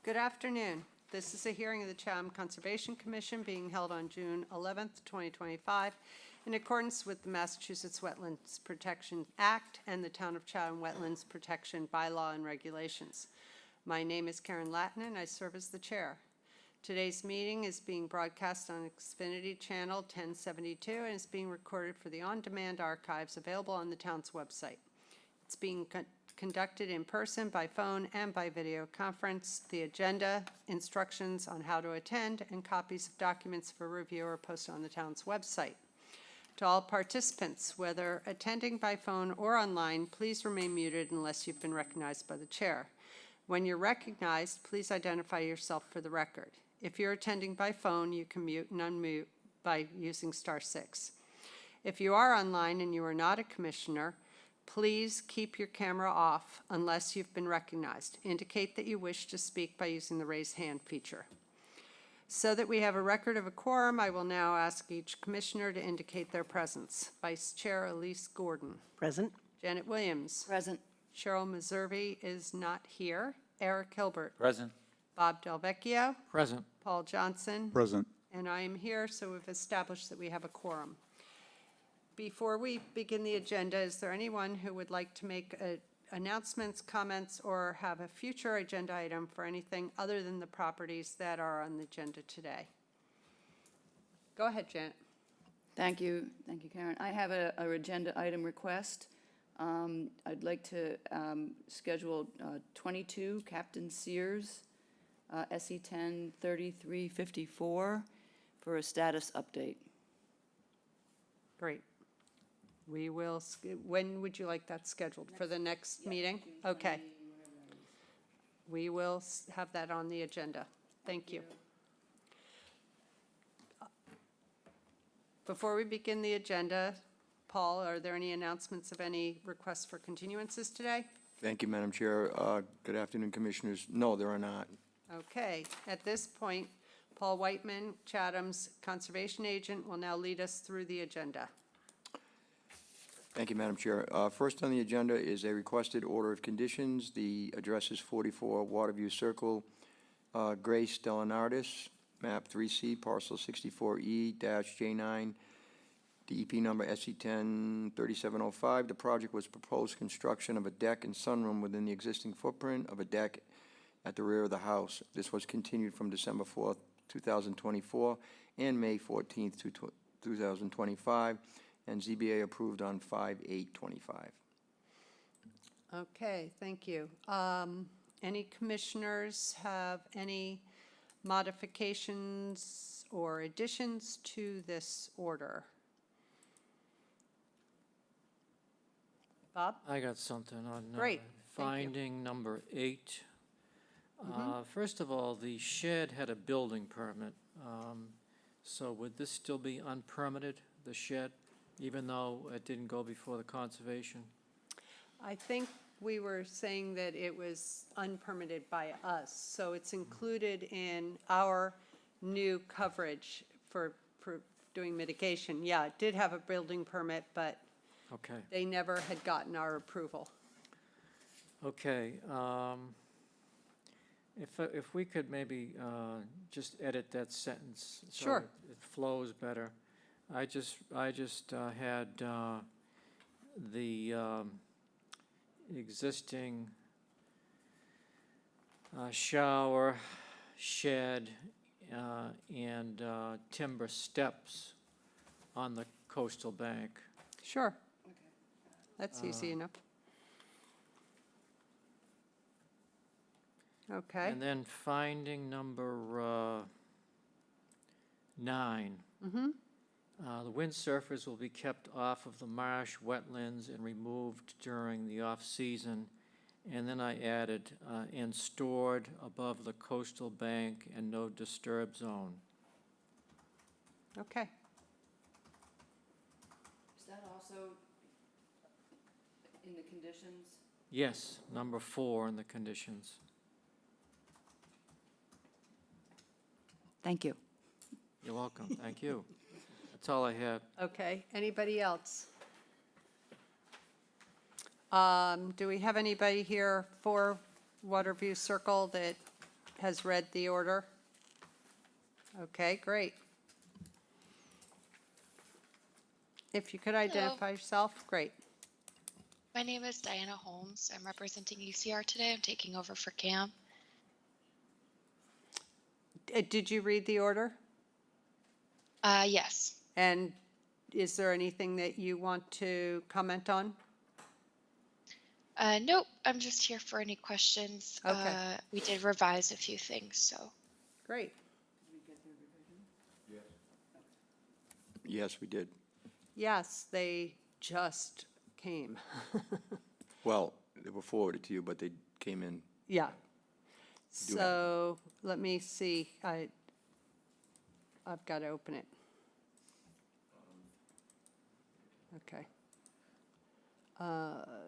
Good afternoon. This is a hearing of the Chatham Conservation Commission being held on June 11th, 2025, in accordance with the Massachusetts Wetlands Protection Act and the Town of Chatham Wetlands Protection Bylaw and Regulations. My name is Karen Latin, and I serve as the chair. Today's meeting is being broadcast on Xfinity Channel 1072 and is being recorded for the on-demand archives available on the town's website. It's being conducted in person, by phone, and by video conference. The agenda, instructions on how to attend, and copies of documents for review are posted on the town's website. To all participants, whether attending by phone or online, please remain muted unless you've been recognized by the chair. When you're recognized, please identify yourself for the record. If you're attending by phone, you can mute and unmute by using *6. If you are online and you are not a commissioner, please keep your camera off unless you've been recognized. Indicate that you wish to speak by using the raise hand feature. So that we have a record of a quorum, I will now ask each commissioner to indicate their presence. Vice Chair Elise Gordon. Present. Janet Williams. Present. Cheryl Meservey is not here. Eric Hilbert. Present. Bob Delvecchio. Present. Paul Johnson. Present. And I am here, so we've established that we have a quorum. Before we begin the agenda, is there anyone who would like to make announcements, comments, or have a future agenda item for anything other than the properties that are on the agenda today? Go ahead, Janet. Thank you, Karen. I have a agenda item request. I'd like to schedule 22 Captain Sears, SE 103354 for a status update. Great. We will, when would you like that scheduled? For the next meeting? Okay. We will have that on the agenda. Thank you. Before we begin the agenda, Paul, are there any announcements of any requests for continuances today? Thank you, Madam Chair. Good afternoon, Commissioners. No, there are not. Okay. At this point, Paul Whiteman, Chatham's conservation agent, will now lead us through the agenda. Thank you, Madam Chair. First on the agenda is a requested order of conditions. The address is 44 Waterview Circle, Grace Delinardis, map 3C, parcel 64E-J9, DEP number SE103705. The project was proposed construction of a deck and sunroom within the existing footprint of a deck at the rear of the house. This was continued from December 4th, 2024 and May 14th, 2025, and ZBA approved on 5/8/25. Okay, thank you. Any commissioners have any modifications or additions to this order? Bob? I got something on Great, thank you. finding number 8. First of all, the shed had a building permit. So would this still be unpermitted, the shed, even though it didn't go before the conservation? I think we were saying that it was unpermitted by us, so it's included in our new coverage for doing mitigation. Yeah, it did have a building permit, but Okay. they never had gotten our approval. Okay. If we could maybe just edit that sentence so Sure. it flows better. I just had the existing shower, shed, and timber steps on the coastal bank. Sure. That's easy enough. Okay. And then finding number 9. The windsurfers will be kept off of the marsh wetlands and removed during the off-season. And then I added, and stored above the coastal bank and no disturb zone. Okay. Is that also in the conditions? Yes, number 4 in the conditions. Thank you. You're welcome, thank you. That's all I had. Okay. Anybody else? Do we have anybody here for Waterview Circle that has read the order? Okay, great. If you could identify yourself, great. My name is Diana Holmes. I'm representing ECR today. I'm taking over for Cam. Did you read the order? Yes. And is there anything that you want to comment on? Nope. I'm just here for any questions. Okay. We did revise a few things, so. Great. Yes, we did. Yes, they just came. Well, they were forwarded to you, but they came in. Yeah. Do So let me see. I've got to open it. Okay.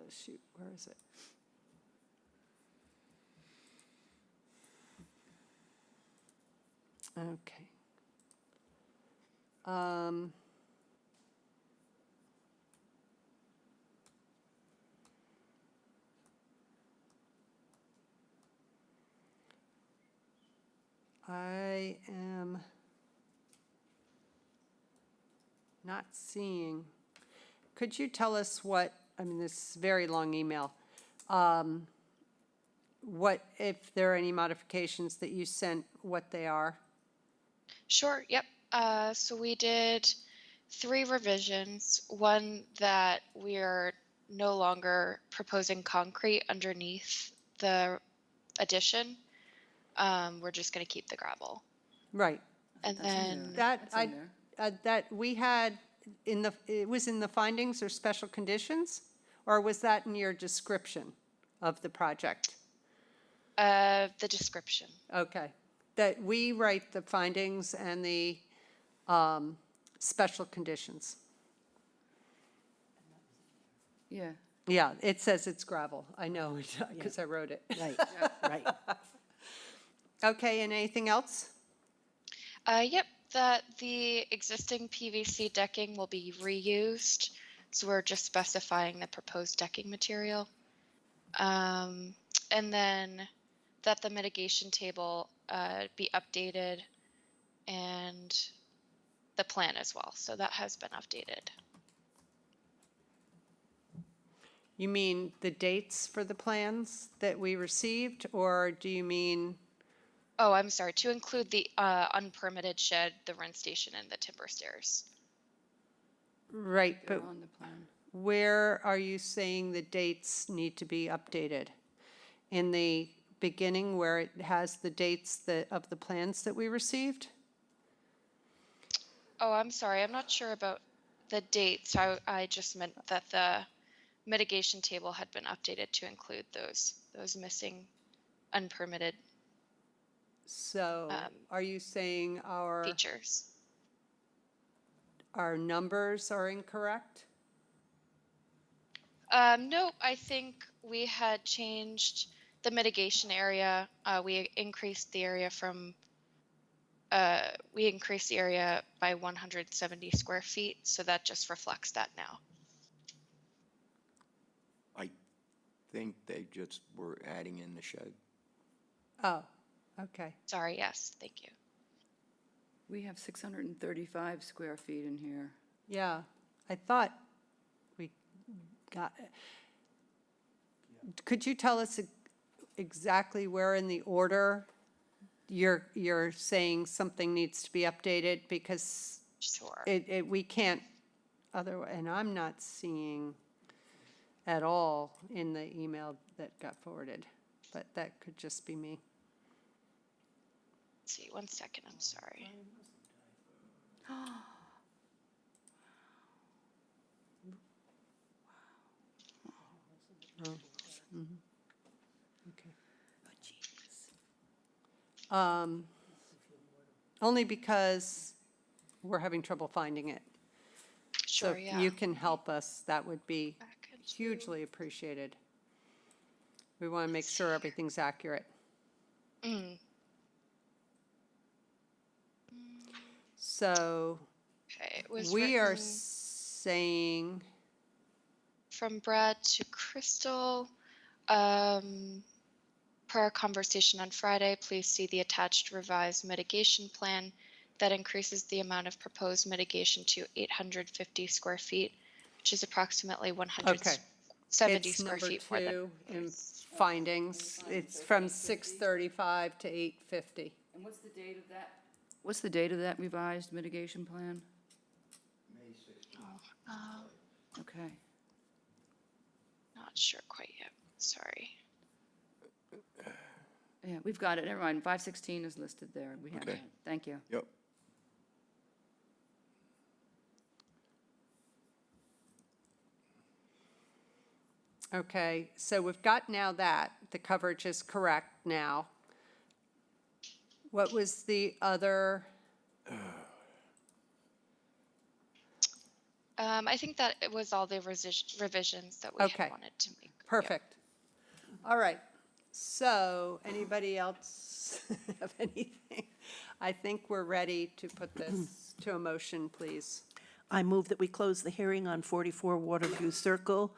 Shoot, where is it? Okay. I am not seeing. Could you tell us what, I mean, this is a very long email. What, if there are any modifications that you sent, what they are? Sure, yep. So we did 3 revisions. One that we're no longer proposing concrete underneath the addition. We're just going to keep the gravel. Right. And That's in then, there. That, That's in there. that we had in the, it was in the findings or special conditions? Or was that in your description of the project? the description. Okay. That we write the findings and the special conditions. Yeah, Yeah, it says it's gravel. I know, because I wrote it. Right, right. Okay, and anything else? Yep, that the existing PVC decking will be reused. So we're just specifying the proposed decking material. And then that the mitigation table be updated and the plan as well. So that has been updated. You mean the dates for the plans that we received, or do you mean, Oh, I'm sorry, to include the unpermitted shed, the rent station, and the timber stairs. right, they're but on the plan. where are you saying the dates need to be updated? In the beginning where it has the dates of the plans that we received? Oh, I'm sorry, I'm not sure about the dates. I just meant that the mitigation table had been updated to include those missing unpermitted So are you saying features. our numbers are incorrect? No, I think we had changed the mitigation area. We increased the area by 170 square feet, so that just reflects that now. I think they just were adding in the shed. Oh, okay. Sorry, yes, thank you. We have 635 square feet in here. Yeah, I thought we got, could you tell us exactly where in the order you're saying something needs to be updated? Because Sure. we can't, otherwise, and I'm not seeing at all in the email that got forwarded, but that could just be me. Let's see, 1 second, I'm sorry. Okay. Only because we're having trouble finding it. So Sure, if yeah. you can help us, that would be Back into- hugely appreciated. We want to make sure everything's accurate. Mm, So okay, it was we are written saying, from Brad to Crystal. per our conversation on Friday, please see the attached revised mitigation plan that increases the amount of proposed mitigation to 850 square feet, which is approximately 170 It's square number feet more than. 2 in findings. It's from 635 to 850. And what's the date of that? What's the date of that revised mitigation plan? May 16th. Okay. Not sure quite yet, sorry. Yeah, we've got it, never mind, 516 is listed there, we have Okay. it, thank you. Yep. Okay, so we've got now that, the coverage is correct now. What was the other? I think that it was all the revisions that we Okay. had wanted to make. Yep. Perfect. All right, so anybody else have anything? I think we're ready to put this to a motion, please. I move that we close the hearing on 44 Waterview Circle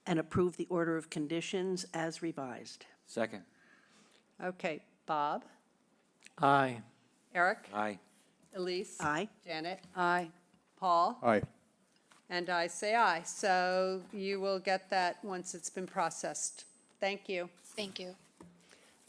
and approve the order of conditions as revised. Second. Okay, Bob, Aye. Eric, Aye. Elise. Aye. Janet, Aye. Paul, Aye. and I say aye. So you will get that once it's been processed. Thank you. Thank you.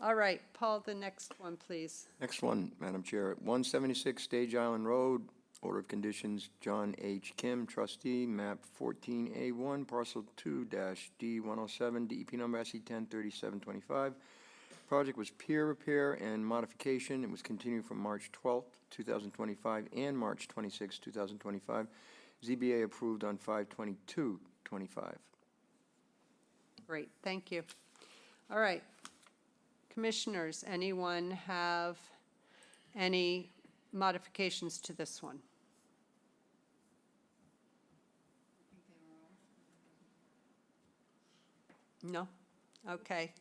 All right, Paul, the next one, please. Next one, Madam Chair, 176 Stage Island Road, order of conditions, John H. Kim, trustee, map 14A1, parcel 2-D107, DEP number SE 103725. Project was pier repair and modification. It was continued from March 12th, 2025, and March 26th, 2025. ZBA approved on 5/22/25. Great, thank you. All right. Commissioners, anyone have any modifications to this one? No? Okay.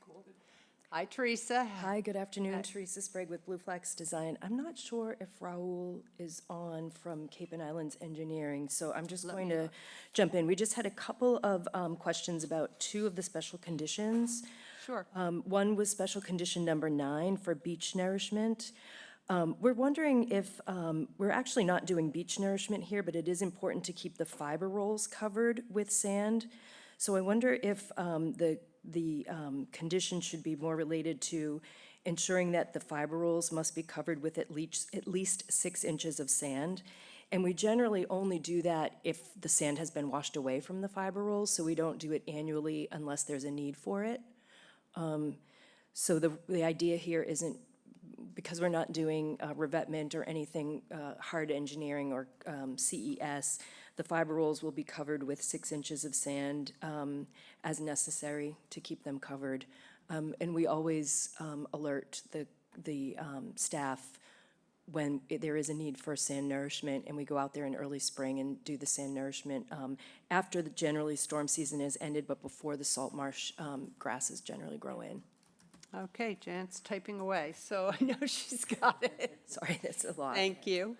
Hi, Teresa. Hi, good afternoon. Hi. Teresa Sprague with Blue Flax Design. I'm not sure if Raul is on from Cape and Islands Engineering, so I'm just going to jump in. We just had a couple of questions about two of the special conditions. Sure. One was special condition number 9 for beach nourishment. We're wondering if, we're actually not doing beach nourishment here, but it is important to keep the fiber rolls covered with sand. So I wonder if the condition should be more related to ensuring that the fiber rolls must be covered with at least 6 inches of sand. And we generally only do that if the sand has been washed away from the fiber rolls, so we don't do it annually unless there's a need for it. So the idea here isn't, because we're not doing revetment or anything hard engineering or CES, the fiber rolls will be covered with 6 inches of sand as necessary to keep them covered. And we always alert the staff when there is a need for sand nourishment, and we go out there in early spring and do the sand nourishment after the generally storm season has ended, but before the salt marsh grasses generally grow in. Okay, Jan's typing away, so I know she's got it. Sorry, that's a lot. Thank you.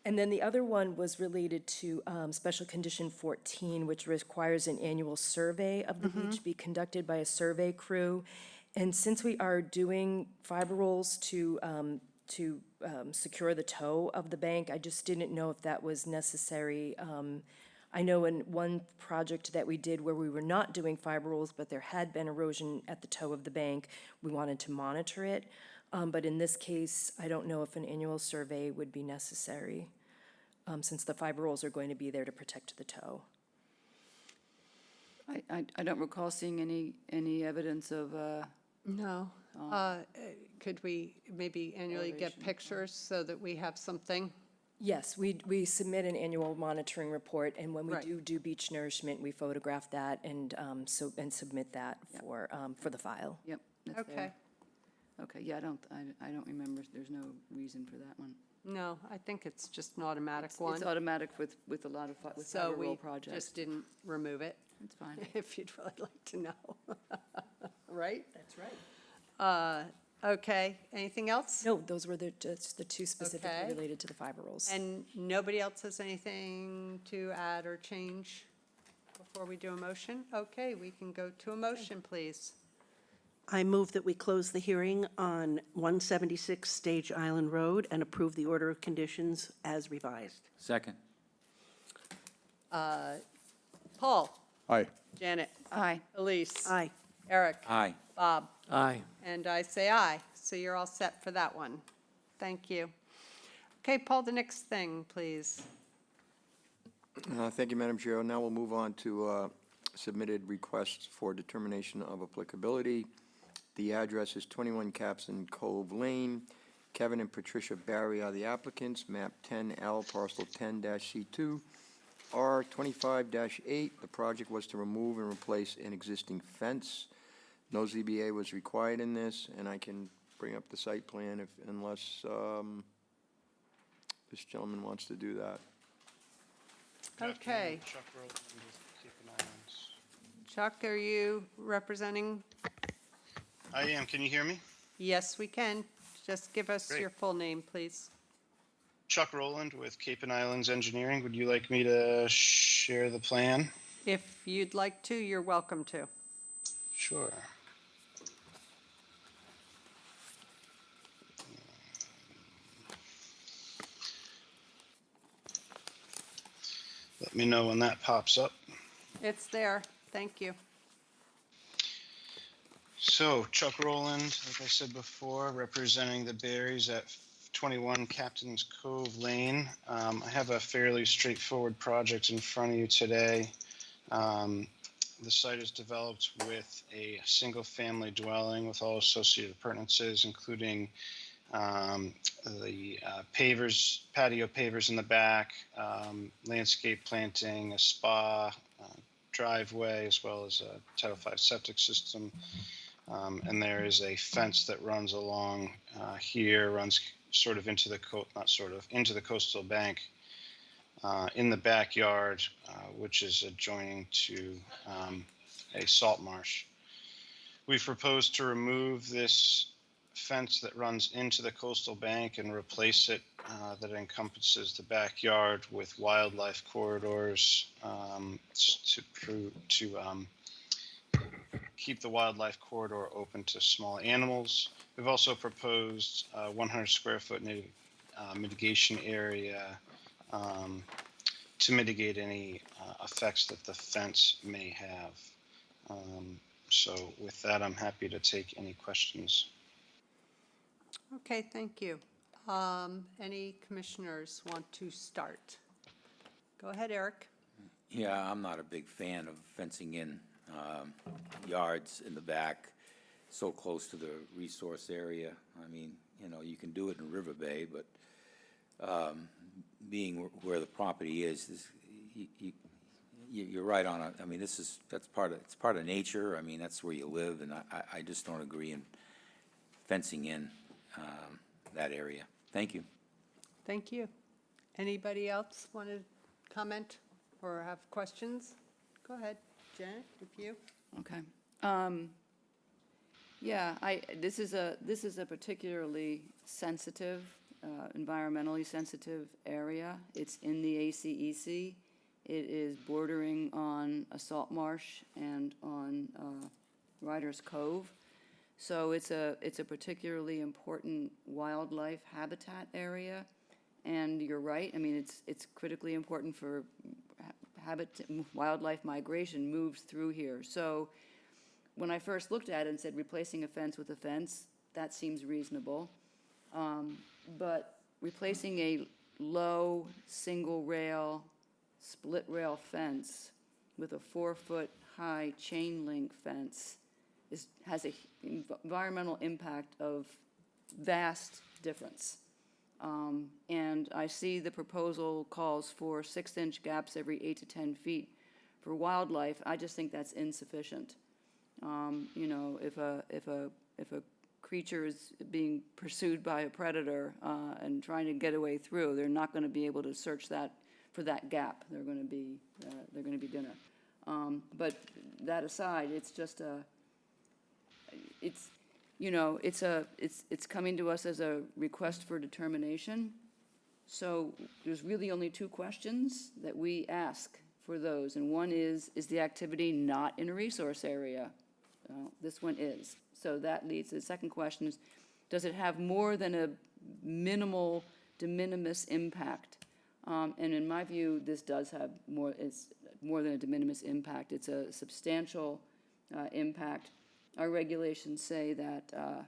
And then the other one was related to Special Condition 14, which requires an annual survey of the beach be conducted by a survey crew. And since we are doing fiber rolls to secure the toe of the bank, I just didn't know if that was necessary. I know in one project that we did where we were not doing fiber rolls, but there had been erosion at the toe of the bank, we wanted to monitor it. But in this case, I don't know if an annual survey would be necessary, since the fiber rolls are going to be there to protect the toe. I don't recall seeing any evidence of, No. Could we maybe annually get pictures so that we have something? Yes, we submit an annual monitoring report, and when we Right. do beach nourishment, we photograph that and submit that for the file. yep, that's Okay. there. Okay, yeah, I don't remember, there's no reason for that one. No, I think it's just an automatic one. It's automatic with a lot of, with So fiber we roll projects. just didn't remove it, It's fine. if you'd really like to know. Right? That's right. Okay, anything else? No, those were just the two specifically Okay. related to the fiber rolls. And nobody else has anything to add or change before we do a motion? Okay, we can go to a motion, please. I move that we close the hearing on 176 Stage Island Road and approve the order of conditions as revised. Second. Paul? Aye. Janet? Aye. Elise? Aye. Eric? Aye. Bob? Aye. And I say aye, so you're all set for that one. Thank you. Okay, Paul, the next thing, please. Thank you, Madam Chair. Now we'll move on to submitted requests for determination of applicability. The address is 21 Capson Cove Lane. Kevin and Patricia Barry are the applicants, map 10L, parcel 10-C2, R25-8. The project was to remove and replace an existing fence. No ZBA was required in this, and I can bring up the site plan unless this gentleman wants to do that. Okay. Chuck Rowland with Cape and Islands. Chuck, are you representing? I am. Can you hear me? Yes, we can. Just give us Great. your full name, please. Chuck Rowland with Cape and Islands Engineering. Would you like me to share the plan? If you'd like to, you're welcome to. Sure. Let me know when that pops up. It's there. Thank you. So, Chuck Rowland, like I said before, representing the Berries at 21 Captain's Cove Lane. I have a fairly straightforward project in front of you today. The site is developed with a single-family dwelling with all associated appurtenances, including the pavers, patio pavers in the back, landscape planting, a spa, driveway, as well as a Title V septic system. And there is a fence that runs along here, runs sort of into the into the coastal bank in the backyard, which is adjoining to a salt marsh. We've proposed to remove this fence that runs into the coastal bank and replace it that encompasses the backyard with wildlife corridors to keep the wildlife corridor open to small animals. We've also proposed a 100 square foot mitigation area to mitigate any effects that the fence may have. So with that, I'm happy to take any questions. Okay, thank you. Any commissioners want to start? Go ahead, Eric. Yeah, I'm not a big fan of fencing in yards in the back so close to the resource area. I mean, you know, you can do it in River Bay, but being where the property is you're right on it. I mean, it's part of nature. I mean, that's where you live, and I just don't agree in fencing in that area. Thank you. Thank you. Anybody else want to comment or have questions? Go ahead, Janet, if you. Okay. Yeah, this is a particularly sensitive, environmentally sensitive area. It's in the ACEC. It is bordering on a salt marsh and on Riders Cove. So it's a particularly important wildlife habitat area. And you're right, I mean, it's critically important for wildlife migration moves through here. So when I first looked at it and said replacing a fence with a fence, that seems reasonable. But replacing a low, single rail, split rail fence with a 4-foot high chain link fence has a environmental impact of vast difference. And I see the proposal calls for 6-inch gaps every 8 to 10 feet for wildlife. I just think that's insufficient. You know, if a creature is being pursued by a predator and trying to get away through, they're not going to be able to search that for that gap. They're going to be dinner. But that aside, it's just it's coming to us as a request for determination. So there's really only 2 questions that we ask for those. And one is the activity not in a resource area? This one is. So that leads to the second question is, does it have more than a minimal de minimis impact? And in my view, this does have more, it's more than a de minimis impact. It's a substantial impact. Our regulations say that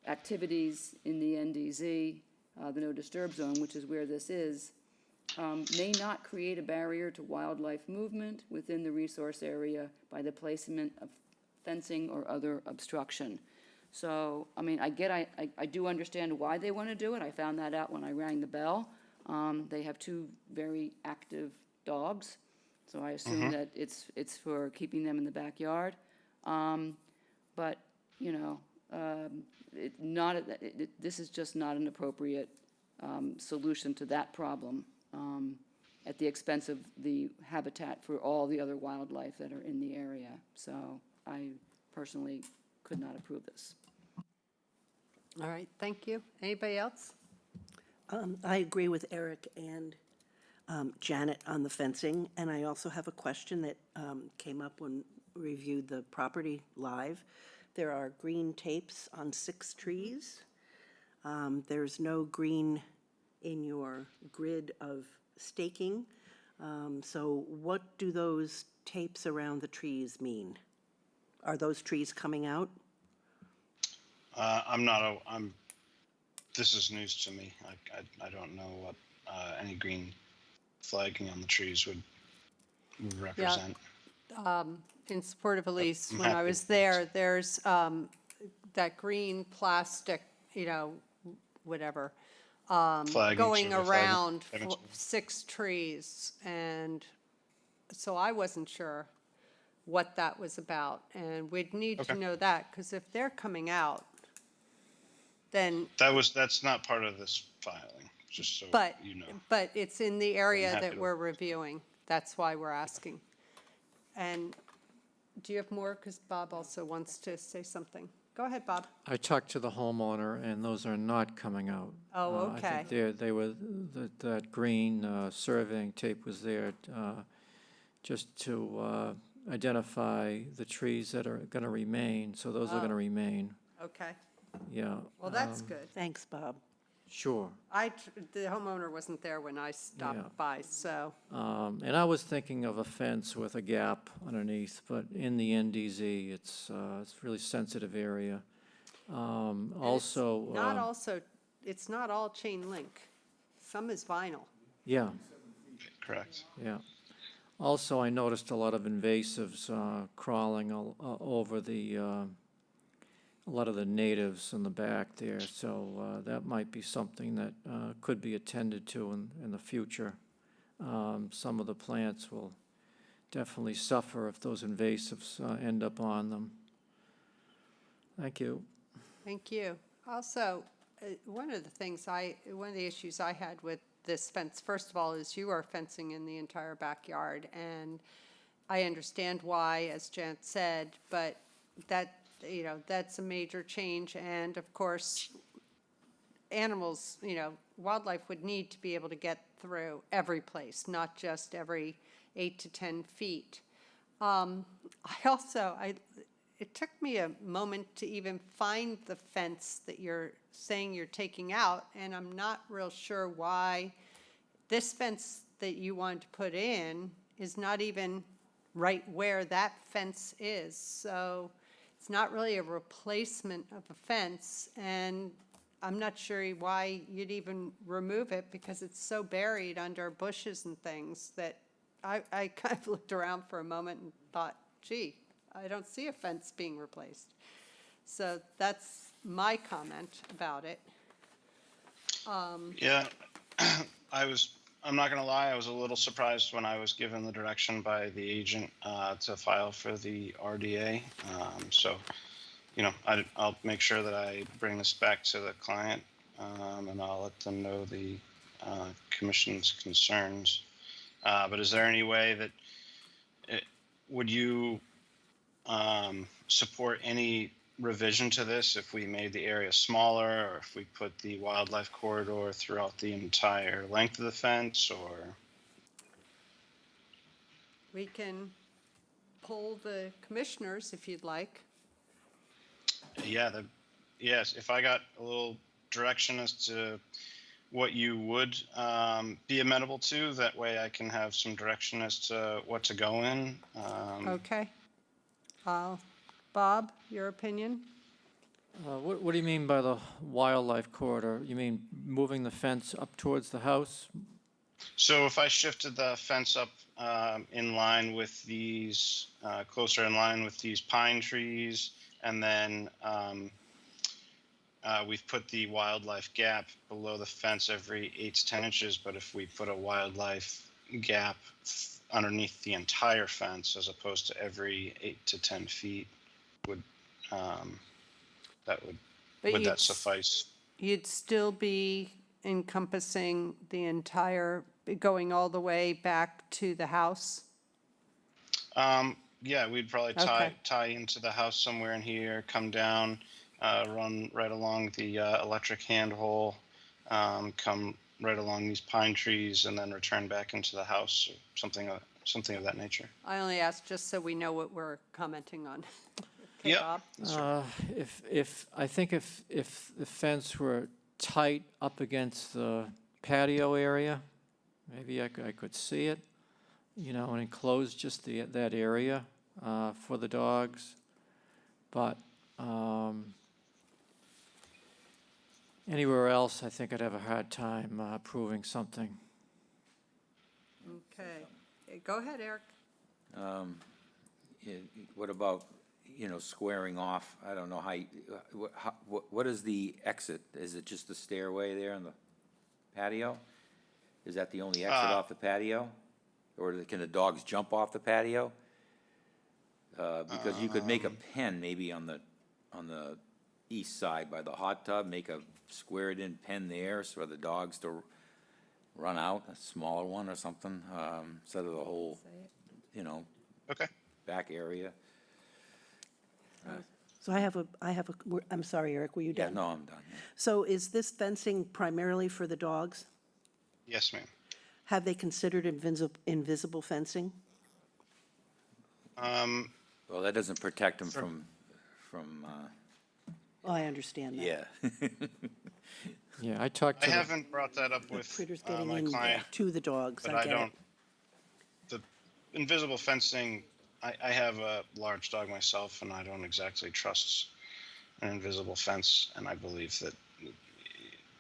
activities in the NDZ, the no disturb zone, which is where this is, may not create a barrier to wildlife movement within the resource area by the placement of fencing or other obstruction. So, I mean, I do understand why they want to do it. I found that out when I rang the bell. They have two very active dogs, so I assume that it's for keeping them in the backyard. But, you know, this is just not an appropriate solution to that problem at the expense of the habitat for all the other wildlife that are in the area. So I personally could not approve this. All right, thank you. Anybody else? I agree with Eric and Janet on the fencing, and I also have a question that came up when we reviewed the property live. There are green tapes on 6 trees. There's no green in your grid of staking. So what do those tapes around the trees mean? Are those trees coming out? This is news to me. I don't know what any green flagging on the trees would represent. In support of Elise, I'm when I happy was with there, there's that green plastic, you know, whatever, Flagging, going sort of flagging. around That makes sense. 6 trees. And so I wasn't sure what that was about. And we'd need to Okay. know that, because if they're coming out, then, That's not part of this filing, just so but, you know. but it's in the area happy that to- we're reviewing. That's why we're asking. And do you have more? Because Bob also wants to say something. Go ahead, Bob. I talked to the homeowner, and those are not coming out. Oh, I think okay. they were, that green surveying tape was there just to identify the trees that are going to remain, so those are going to Oh. remain, Okay. yeah. Well, that's good. Thanks, Bob. Sure. The homeowner wasn't there when I Yeah. stopped by, so, And I was thinking of a fence with a gap underneath, but in the NDZ, it's really sensitive area. Also, not also, it's not all chain link. Some is vinyl. yeah, Correct. yeah. Also, I noticed a lot of invasives crawling over a lot of the natives in the back there, so that might be something that could be attended to in the future. Some of the plants will definitely suffer if those invasives end up on them. Thank you. Thank you. Also, one of the issues I had with this fence, first of all, is you are fencing in the entire backyard, and I understand why, as Jan said, but that, you know, that's a major change, and of course, animals, you know, wildlife would need to be able to get through every place, not just every 8 to 10 feet. It took me a moment to even find the fence that you're saying you're taking out, and I'm not real sure why this fence that you want to put in is not even right where that fence is. So it's not really a replacement of a fence, and I'm not sure why you'd even remove it, because it's so buried under bushes and things that I kind of looked around for a moment and thought, gee, I don't see a fence being replaced. So that's my comment about it. Yeah, I'm not gonna lie, I was a little surprised when I was given the direction by the agent to file for the RDA. So, you know, I'll make sure that I bring this back to the client, and I'll let them know the commission's concerns. But is there any way that, would you support any revision to this if we made the area smaller, or if we put the wildlife corridor throughout the entire length of the fence, or? We can poll the commissioners if you'd like. Yeah, yes, if I got a little direction as to what you would be amenable to, that way I can have some direction as to what to go in. Okay. Bob, your opinion? What do you mean by the wildlife corridor? You mean moving the fence up towards the house? So if I shifted the fence up in line with these, closer in line with these pine trees, and then we've put the wildlife gap below the fence every 8 to 10 inches, but if we put a wildlife gap underneath the entire fence as opposed to every 8 to 10 feet, would But would you'd that suffice? You'd still be encompassing the entire, going all the way back to the house? Yeah, we'd probably Okay. tie into the house somewhere in here, come down, run right along the electric handhole, come right along these pine trees, and then return back into the house, or something of that nature. I only asked just so we know what we're commenting on. Okay, Yep. Bob? I think if the fence were tight up against the patio area, maybe I could see it, and enclose just that area for the dogs. But anywhere else, I think I'd have a hard time approving something. Okay. Go ahead, Eric. What about, squaring off? I don't know what is the exit? Is it just the stairway there in the patio? Is that the only exit off the patio? Or can the dogs jump off the patio? Because you could make a pen maybe on the east side by the hot tub, make a squared in pen there so the dogs to run out, a smaller one or something, instead of the whole, Okay. back area. So I'm sorry, Eric, were you Yeah, done? no, I'm done. Yeah. So is this fencing primarily for the dogs? Yes, ma'am. Have they considered invisible fencing? Well, that doesn't protect them from, Oh, I understand that. yeah. Yeah, I talked I to haven't brought that up with Critters getting my in client, to the dogs, but I I get it. don't. The invisible fencing, I have a large dog myself, and I don't exactly trust an invisible fence, and I believe that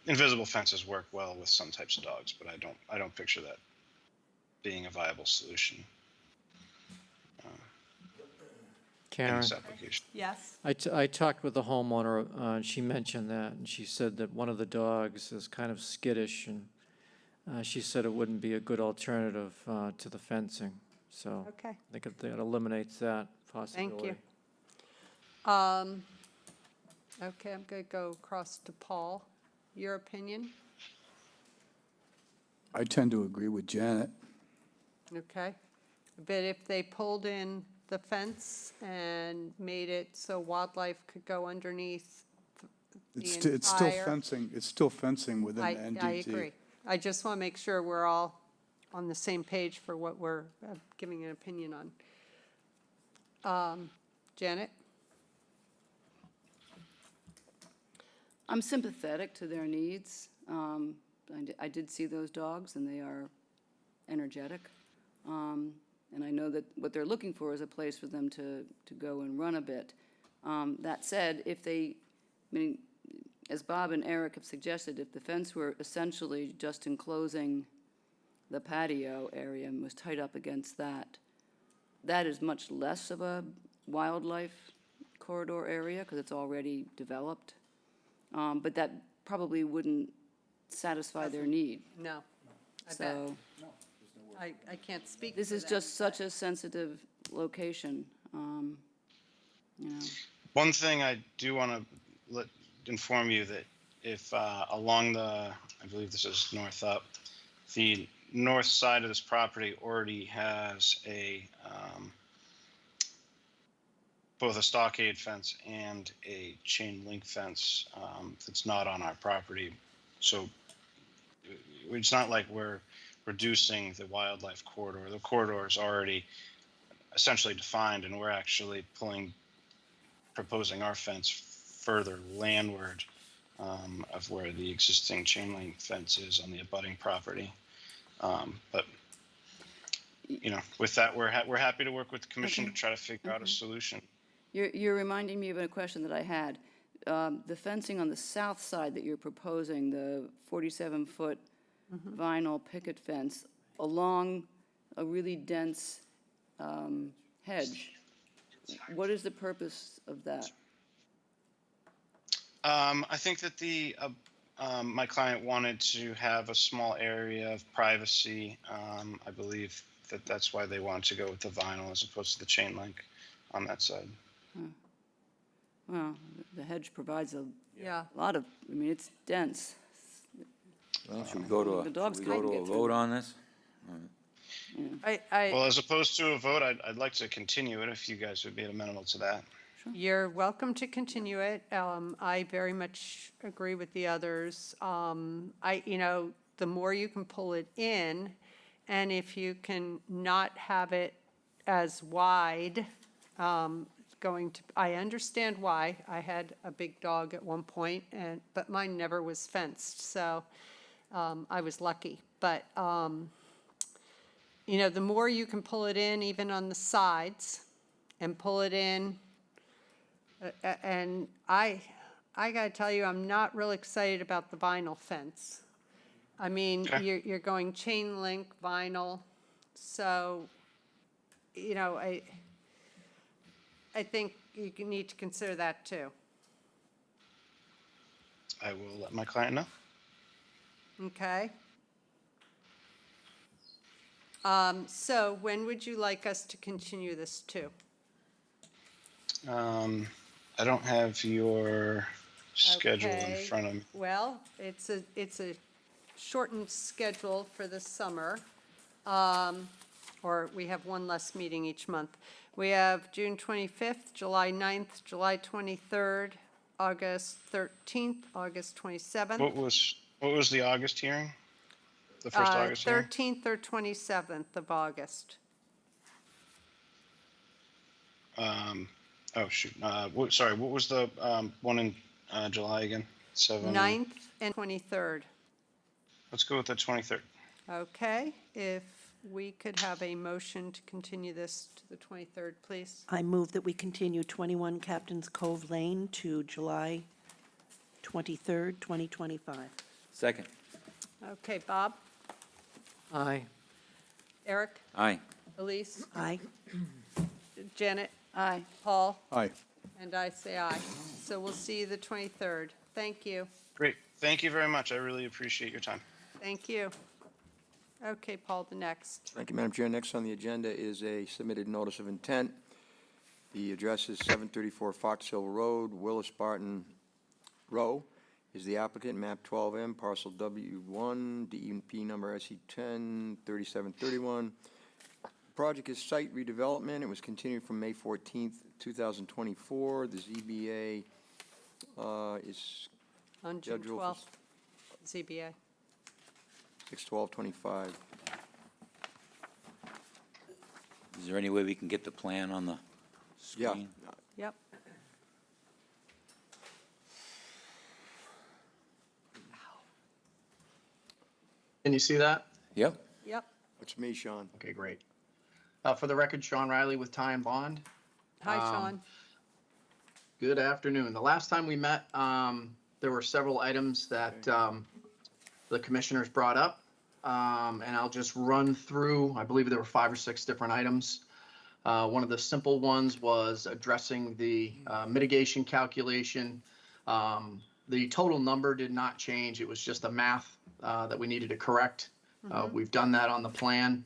invisible fences work well with some types of dogs, but I don't picture that being a viable solution in Karen. this application. Yes? I talked with the homeowner, and she mentioned that, and she said that one of the dogs is kind of skittish, and she said it wouldn't be a good alternative to the fencing. So Okay. I think that eliminates that possibility. Thank you. Okay, I'm going to go across to Paul. Your opinion? I tend to agree with Janet. Okay. But if they pulled in the fence and made it so wildlife could go underneath the entire... It's still fencing within the NDT. I agree. I just want to make sure we're all on the same page for what we're giving an opinion on. Janet? I'm sympathetic to their needs. I did see those dogs, and they are energetic. And I know that what they're looking for is a place for them to go and run a bit. That said, as Bob and Eric have suggested, if the fence were essentially just enclosing the patio area and was tight up against that, that is much less of a wildlife corridor area because it's already developed. But that probably wouldn't satisfy their need. No. I bet. So I can't speak this for is them, just such a sensitive location, One thing I do want to inform you that if along I believe this is north up, the north side of this property already has both a stockade fence and a chain link fence that's not on our property. So it's not like we're reducing the wildlife corridor. The corridor is already essentially defined, and we're actually proposing our fence further landward of where the existing chain link fence is on the abutting property. But with that, we're happy to work with the commission to try to figure out a solution. You're reminding me of a question that I had. The fencing on the south side that you're proposing, the 47-foot vinyl picket fence along a really dense hedge, what is the purpose of that? I think that my client wanted to have a small area of privacy. I believe that's why they wanted to go with the vinyl as opposed to the chain link on that side. Well, the hedge provides a Yeah. lot of, I mean, it's dense. Well, should we go to The dogs should we can't go to get a through. vote on this? Well, as opposed to a vote, I'd like to continue it if you guys would be amenable to that. You're welcome to continue it. I very much agree with the others. The more you can pull it in, and if you can not have it as wide, I understand why. I had a big dog at one point, but mine never was fenced, so I was lucky. But the more you can pull it in, even on the sides, and pull it in, and I gotta tell you, I'm not real excited about the vinyl fence. I mean, Okay. you're going chain link vinyl, so, I think you need to consider that too. I will let my client know. Okay? So when would you like us to continue this to? I don't have your schedule in Okay. front of me. Well, it's a shortened schedule for the summer, or we have one less meeting each month. We have June 25th, July 9th, July 23rd, August 13th, August 27th. What was the August hearing? The first August hearing? 13th or 27th of August. Oh, shoot. Sorry, what was the one in July again? 9th and 23rd. Let's go with the 23rd. Okay, if we could have a motion to continue this to the 23rd, please. I move that we continue 21 Captain's Cove Lane to July 23rd, 2025. Second. Okay, Bob, Aye. Eric, Aye. Elise, Aye. Janet, Aye. Paul, Aye. and I say aye. So we'll see you the 23rd. Thank you. Great. Thank you very much. I really appreciate your time. Thank you. Okay, Paul, the next. Thank you, Madam Chair. Next on the agenda is a submitted notice of intent. The address is 734 Fox Hill Road, Willis Barton Row. Is the applicant, map 12M, parcel W1, DEP number SE10 3731. Project is site redevelopment. It was continued from May 14th, 2024. The ZBA is On June scheduled 12th, for ZBA. 6/12/25. Is there any way we can get the plan on the Yeah. screen? Yep. Can you see that? Yep. Yep. It's me, Sean. Okay, great. For the record, Sean Riley with Ty and Bond. Hi, Sean. Good afternoon. The last time we met, there were several items that the commissioners brought up. And I'll just run through, I believe there were 5 or 6 different items. One of the simple ones was addressing the mitigation calculation. The total number did not change. It was just the math that we needed to correct. We've done that on the plan.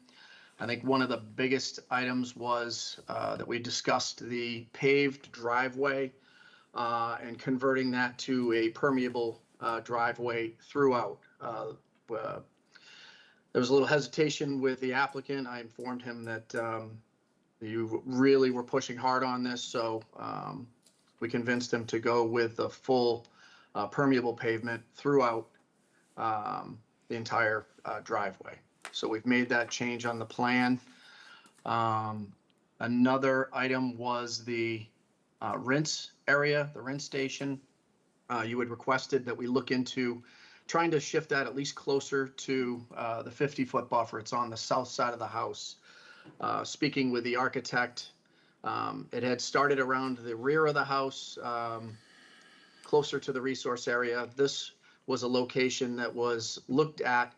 I think one of the biggest items was that we discussed the paved driveway and converting that to a permeable driveway throughout. There was a little hesitation with the applicant. I informed him that you really were pushing hard on this, so we convinced him to go with a full permeable pavement throughout the entire driveway. So we've made that change on the plan. Another item was the rinse area, the rinse station. You had requested that we look into trying to shift that at least closer to the 50-foot buffer. It's on the south side of the house. Speaking with the architect, it had started around the rear of the house, closer to the resource area. This was a location that was looked at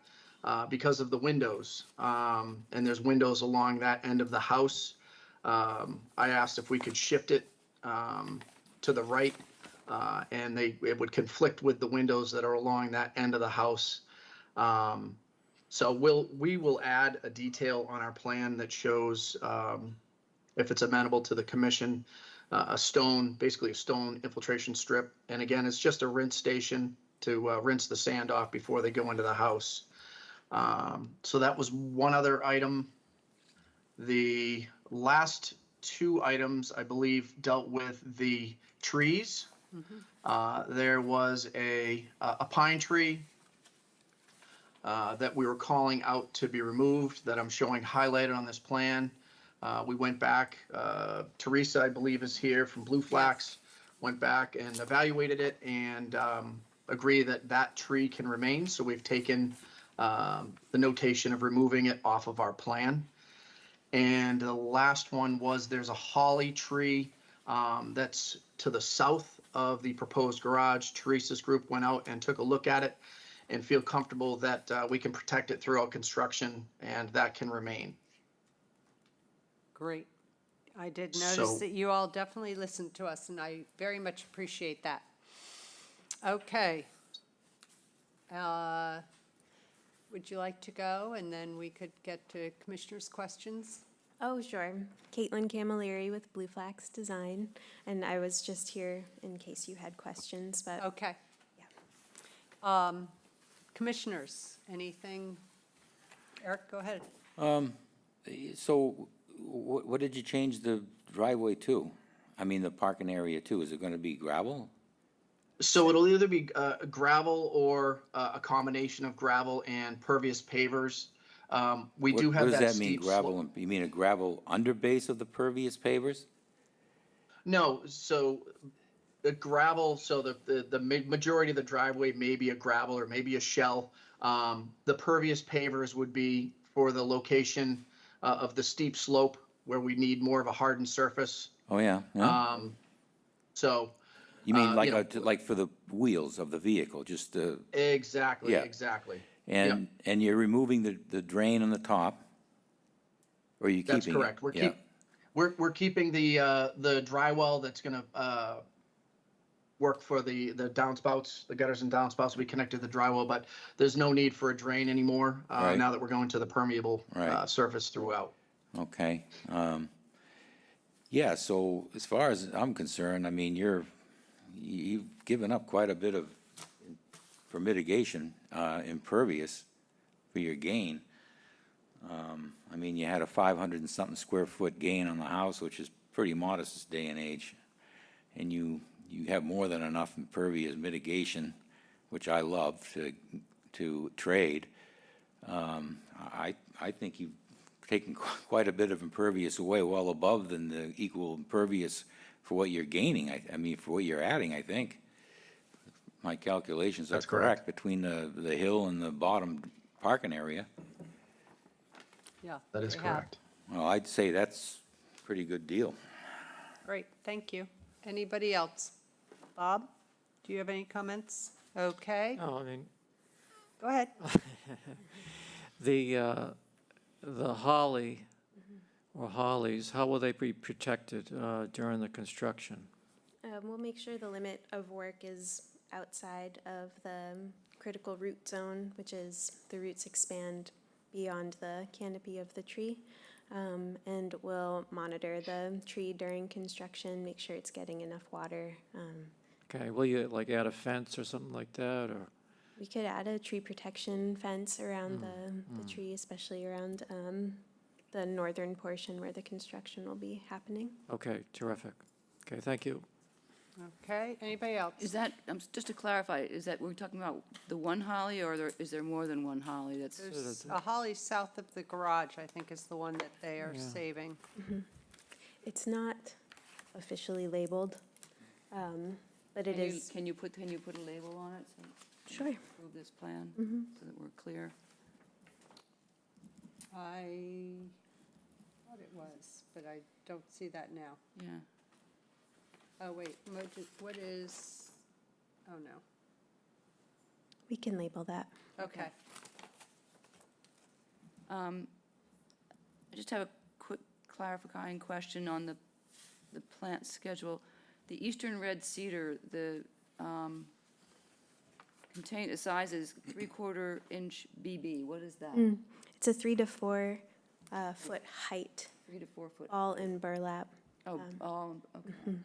because of the windows. And there's windows along that end of the house. I asked if we could shift it to the right, and it would conflict with the windows that are along that end of the house. So we will add a detail on our plan that shows, if it's amenable to the commission, basically a stone infiltration strip. And again, it's just a rinse station to rinse the sand off before they go into the house. So that was one other item. The last two items, I believe, dealt with the trees. There was a pine tree that we were calling out to be removed that I'm showing highlighted on this plan. We went back, Teresa, I believe, is here from Blue Flax, went back and evaluated it and agree that that tree can remain. So we've taken the notation of removing it off of our plan. And the last one was there's a holly tree that's to the south of the proposed garage. Teresa's group went out and took a look at it and feel comfortable that we can protect it throughout construction and that can remain. Great. I did notice that you all definitely listened to us, and I very much appreciate that. Okay. Would you like to go, and then we could get to commissioners' questions? Oh, sure. Caitlin Camilleri with Blue Flax Design, and I was just here in case you had questions, but Okay. yeah. Commissioners, anything? Eric, go ahead. So what did you change the driveway to? I mean, the parking area to? Is it going to be gravel? So it'll either be gravel or a combination of gravel and pervious pavers. We do have that steep slope. What does that mean, gravel? You mean a gravel underbase of the pervious pavers? No, so the gravel, so the majority of the driveway may be a gravel or maybe a shell. The pervious pavers would be for the location of the steep slope where we need more of a hardened surface. Oh, yeah. Yeah. So. You mean like for the wheels of the vehicle, just the. Exactly, Yeah. exactly. And you're removing the drain on the top? Or are you keeping it? That's correct. We're keeping the dry well that's gonna work for the downspouts, the gutters and downspouts will be connected to the dry well, but there's no need for a drain anymore Right. now that we're going to the permeable Right. surface throughout. Okay. Yeah, so as far as I'm concerned, I mean, you've given up quite a bit for mitigation, impervious for your gain. I mean, you had a 500 and something square foot gain on the house, which is pretty modest this day and age. And you have more than enough impervious mitigation, which I love to trade. I think you've taken quite a bit of impervious away, well above than the equal impervious for what you're gaining. I mean, for what you're adding, I think. My calculations are correct between the hill and the bottom parking area. Yeah. That is we have. correct. Well, I'd say that's a pretty good deal. Great, thank you. Anybody else? Bob, do you have any comments? Okay, Oh, I mean, go ahead. the holly or hollies, how will they be protected during the construction? We'll make sure the limit of work is outside of the critical root zone, which is the roots expand beyond the canopy of the tree. And we'll monitor the tree during construction, make sure it's getting enough water. Okay, will you like add a fence or something like that, or? We could add a tree protection fence around the tree, especially around the northern portion where the construction will be happening. Okay, terrific. Okay, thank you. Okay, anybody else? Is that, just to clarify, is that, we're talking about the one holly, or is there more than one holly that's? There's a holly south of the garage, I think is the one that they are saving. It's not officially labeled, but it is. Can you put a label on it? So Sure. approve this plan, so that we're clear. I thought it was, but I don't see that now. Yeah. Oh, wait, what is, oh, no. We can label that. Okay. I just have a quick clarifying question on the plant schedule. The eastern red cedar, the size is 3/4 inch BB. What is that? It's a 3 to 4 foot height, 3 to 4 foot. all in burlap. Oh, okay.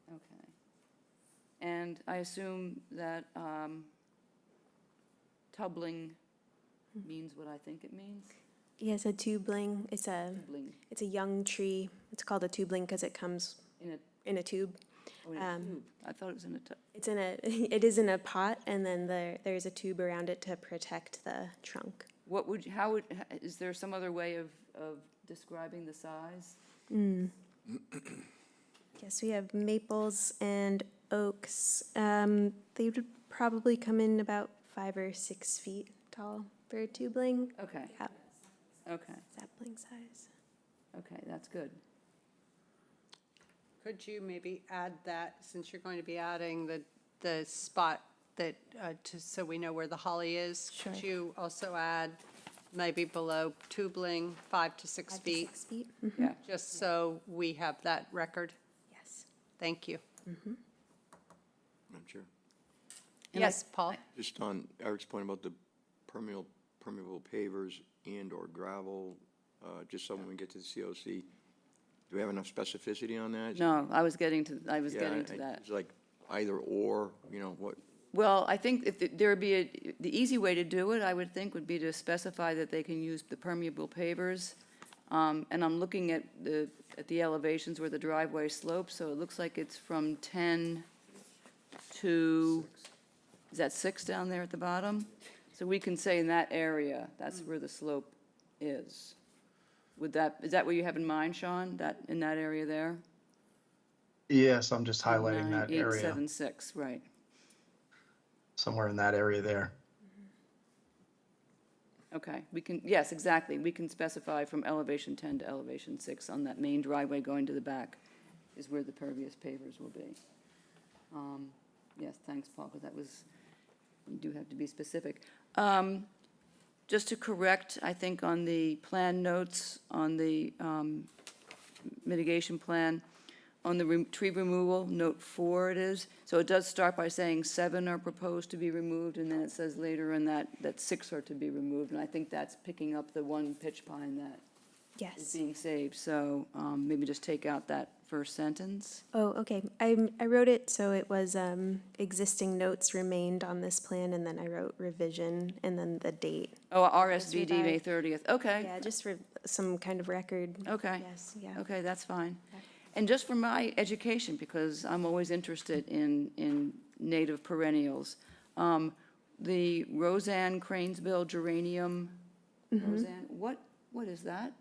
Okay. And I assume that tubbling means what I think it means? Yes, a tubling. Tubbling It's a young tree. It's called a tubling because it comes in a, in a tube. oh, in a tube. I thought it was in a tub. It's in a, it is in a pot, and then there's a tube around it to protect the trunk. What would, is there some other way of describing the size? Yes, we have maples and oaks. They would probably come in about 5 or 6 feet tall for a tubling. Okay, Yeah, okay, sapling size. okay, that's good. Could you maybe add that, since you're going to be adding the spot that, so we know where the holly is? Sure. Could you also add maybe below tubling, 5 to 6 5 to feet? 6 feet. Yeah, Just so we have that record? Yes. Thank you. Madam Chair, And I- Yes, Paul? just on Eric's point about the permeable pavers and/or gravel, just so when we get to the COC, do we have enough specificity on that? no, I was getting to Yeah, that. It's like either or, what, Well, I think if there would be the easy way to do it, I would think, would be to specify that they can use the permeable pavers. And I'm looking at the elevations where the driveway slopes, so it looks like it's from 10 to, is that 6 down there at the bottom? So we can say in that area, that's where the slope is. Is that what you have in mind, Sean, in that area there? Yes, I'm just highlighting that 87876, right. somewhere in that area there. Okay, yes, exactly. We can specify from elevation 10 to elevation 6 on that main driveway going to the back is where the pervious pavers will be. Yes, thanks, Paul, because you do have to be specific. Just to correct, I think on the plan notes, on the mitigation plan, on the tree removal, note 4 it is. So it does start by saying 7 are proposed to be removed, and then it says later in that 6 are to be removed. And I think that's picking up the one pitch pine that is Yes. being saved. So maybe just take out that first sentence. Oh, okay. I wrote it so it was existing notes remained on this plan, and then I wrote revision, and then the date. Oh, RSVD, May revised. 30th. Okay, Yeah, just for some kind of record. okay. Yes, yeah. Okay, that's fine. And just for my education, because I'm always interested in native perennials, the Roseanne Cranesbill geranium, Roseanne, what is that?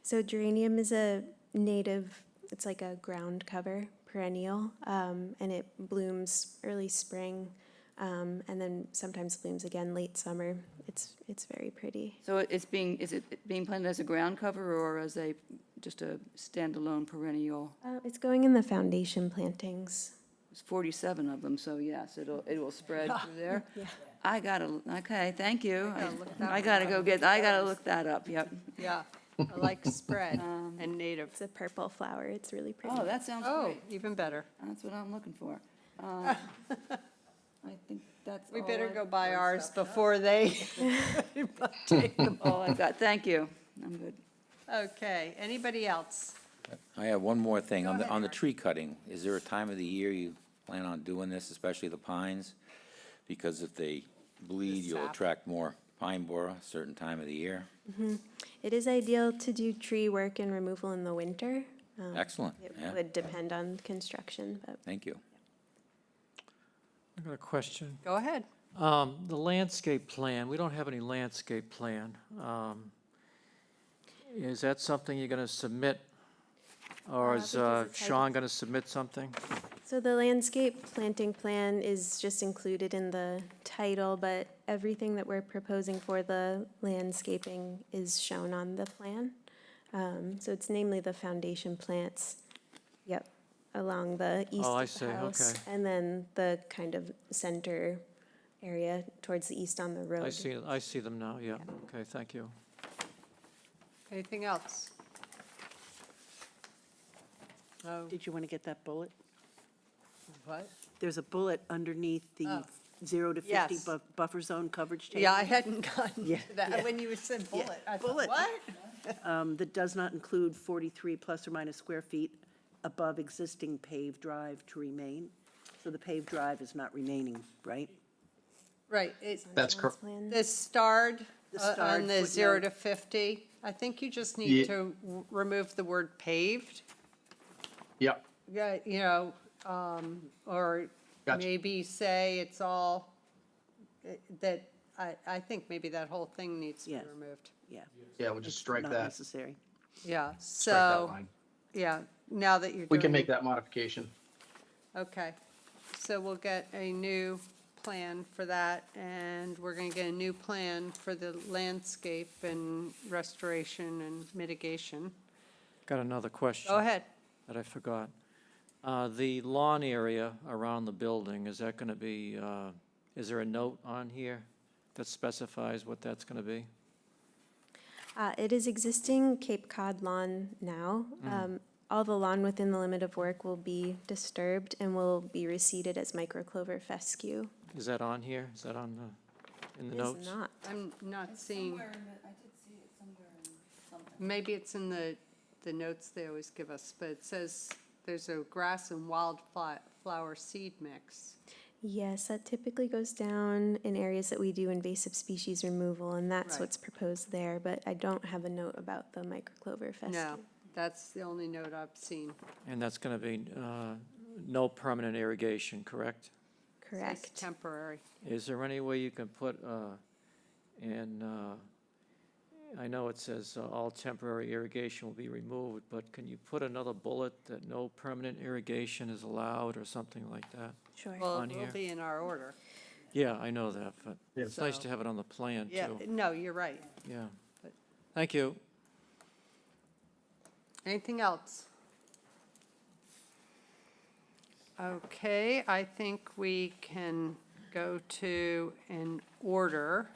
So geranium is a native, it's like a ground cover perennial, and it blooms early spring, and then sometimes blooms again late summer. It's very pretty. So is it being planted as a ground cover or as just a standalone perennial? It's going in the foundation plantings. There's 47 of them, so yes, it will spread through there. Yeah. Okay, thank you. gotta look that I gotta look that up, yep. Yeah, I like spread and native. It's a purple flower. It's really pretty. Oh, that sounds Oh, great. even better. That's what I'm looking for. I think that's We all better I've- go buy ours before they take them. all I've got. Thank you. I'm good. Okay, anybody else? I have one more thing. On the tree cutting, is there a time of the year you plan on doing this, especially the pines? Because if they bleed, you'll sap. attract more pine borer a certain time of the year. It is ideal to do tree work and removal in the winter. Excellent, It yeah, would depend on construction, but thank you. I got a question. Go ahead. The landscape plan, we don't have any landscape plan. Is that something you're going to submit Or is because the title- Sean going to submit something? So the landscape planting plan is just included in the title, but everything that we're proposing for the landscaping is shown on the plan. So it's namely the foundation plants, yep, along the east Oh, I of see, the house. okay. And then the kind of center area towards the east on the road. I see them now, yeah. Okay, thank you. Anything else? Oh, Did you want to get that bullet? what? There's a bullet underneath the Oh. 0 to 50 Yes. buffer zone coverage table. Yeah, I hadn't gotten Yeah, to that. yeah. When you said Yeah, bullet, I thought, bullet. what? That does not include 43 plus or minus square feet above existing paved drive to remain. So the paved drive is not remaining, right? Right, it, That's John's correct. plan. the starred The on starred the 0 footnote. to 50, I think you just Ye- need to remove the word paved. Yep, Yeah, you know, or Gotcha. maybe say it's all, that, I think maybe that whole thing needs to be Yeah. removed. Yeah. yeah, we'll just strike Not that, necessary. Yeah, strike that so, line. yeah, now that you're We can doing- make that modification. Okay, so we'll get a new plan for that, and we're gonna get a new plan for the landscape and restoration and mitigation. Got another question. Go ahead. That I forgot. The lawn area around the building, is that going to be, is there a note on here that specifies what that's going to be? It is existing Cape Cod lawn now. All the lawn within the limit of work will be disturbed and will be reseeded as microclover fescue. Is that on here? Is that on the, in the It notes? is not. I'm not seeing. Maybe it's in the notes they always give us, but it says there's a grass and wildflower seed mix. Yes, that typically goes down in areas that we do invasive species removal, and that's Right. what's proposed there, but I don't have a note about the microclover fescue. No, that's the only note I've seen. And that's going to be no permanent irrigation, correct? It says Correct. temporary. Is there any way you can put I know it says all temporary irrigation will be removed, but can you put another bullet that no permanent irrigation is allowed or something like that? Sure. Well, On it will here. be in our order. Yeah, I know that, but Yeah. it's nice So- to have it on the plan, Yeah, too. no, you're right. Yeah. But- Thank you. Anything else? Okay, I think we can go to an order.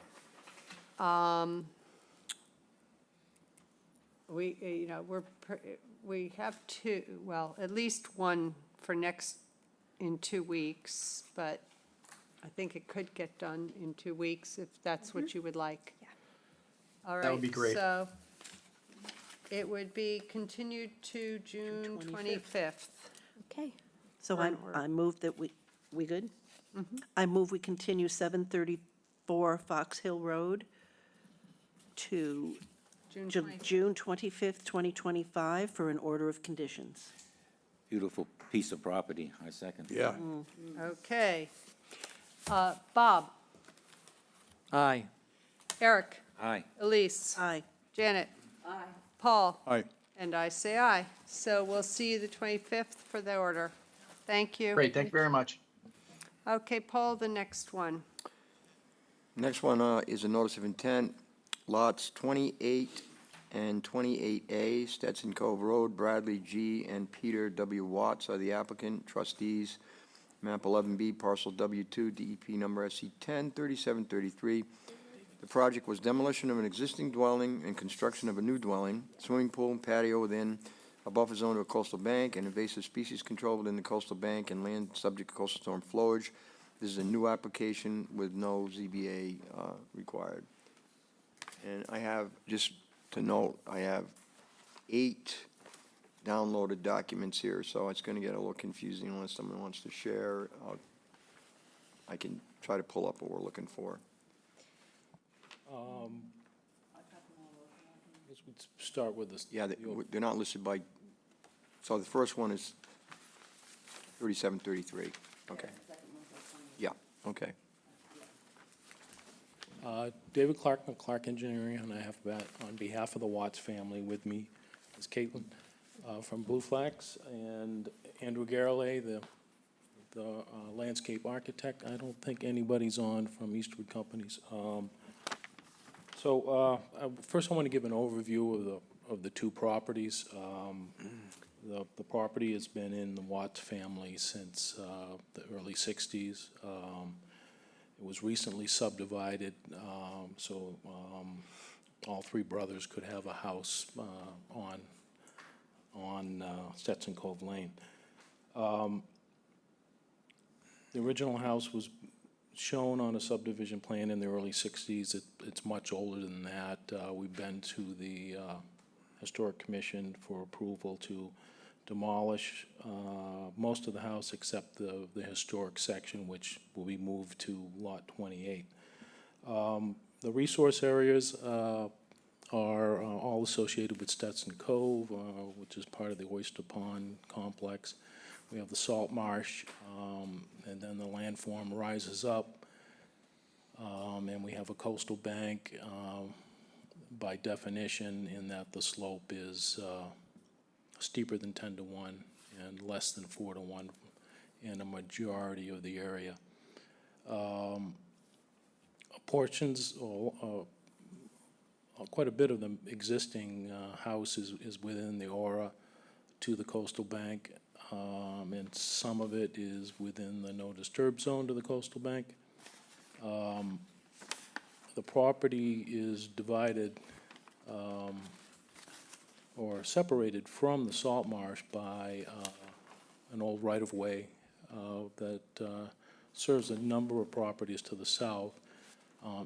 We, you know, we have two, well, at least one for in 2 weeks, but I think it could get done in 2 weeks if that's what you would like. Yeah. All right. That would be great. So it would be continued to June 25th. Okay. So For an order. I move that we good? I move we continue 734 Fox Hill Road to June Ju- 25th. June 25th, 2025 for an order of conditions. Beautiful piece of property, I second. Yeah. Okay. Bob, Aye. Eric, Aye. Elise, Aye. Janet. Aye. Paul. Aye. And I say aye. So we'll see you the 25th for the order. Thank you. Great, thank you very much. Okay, Paul, the next one. Next one is a notice of intent, lots 28 and 28A, Stetson Cove Road, Bradley G. and Peter W. Watts are the applicant, trustees, map 11B, parcel W2, DEP number SC 103733. The project was demolition of an existing dwelling and construction of a new dwelling, swimming pool and patio within a buffer zone to a coastal bank, and invasive species control within the coastal bank and land subject to coastal storm flowage. This is a new application with no ZBA required. And I have, just to note, I have 8 downloaded documents here, so it's going to get a little confusing unless someone wants to share. I can try to pull up what we're looking for. Let's start with this. Yeah, they're not listed by, so the first one is 3733. Okay. Yeah, okay. David Clark, from Clark Engineering, and I have on behalf of the Watts family with me is Caitlin. from Blue Flags, and Andrew Garrelay, the landscape architect. I don't think anybody's on from Eastwood Companies. First I want to give an overview of the two properties. The property has been in the Watts family since the early 60s. It was recently subdivided, all three brothers could have a house on Stetson Cove Lane. The original house was shown on a subdivision plan in the early 60s. It's much older than that. We've been to the Historic Commission for approval to demolish most of the house except the historic section, which will be moved to Lot 28. The resource areas are all associated with Stetson Cove, which is part of the Oyster Pond complex. We have the salt marsh, and then the landform rises up, and we have a coastal bank by definition in that the slope is steeper than 10 to 1 and less than 4 to 1 in a majority of the area. Portions, or quite a bit of the existing house is within the aura to the coastal bank, and some of it is within the no disturb zone to the coastal bank. The property is divided or separated from the salt marsh by an old right-of-way that serves a number of properties to the south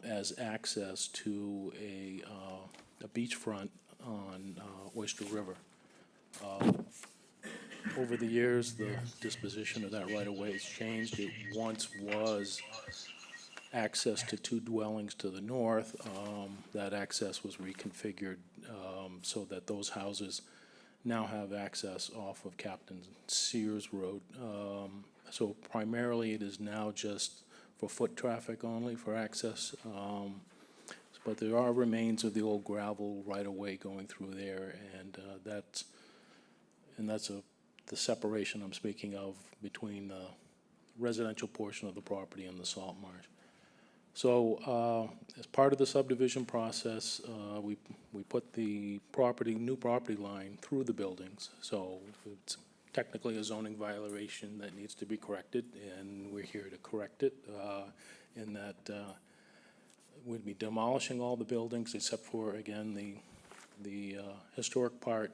as access to a beachfront on Oyster River. Over the years, the disposition of that right-of-way has changed. It once was access to two dwellings to the north. That access was reconfigured so that those houses now have access off of Captain Sears Road. So primarily, it is now just for foot traffic only for access. But there are remains of the old gravel right-of-way going through there, and that's the separation I'm speaking of between the residential portion of the property and the salt marsh. So as part of the subdivision process, we put the new property line through the buildings. So it's technically a zoning violation that needs to be corrected, and we're here to correct it in that we'd be demolishing all the buildings except for, again, the historic part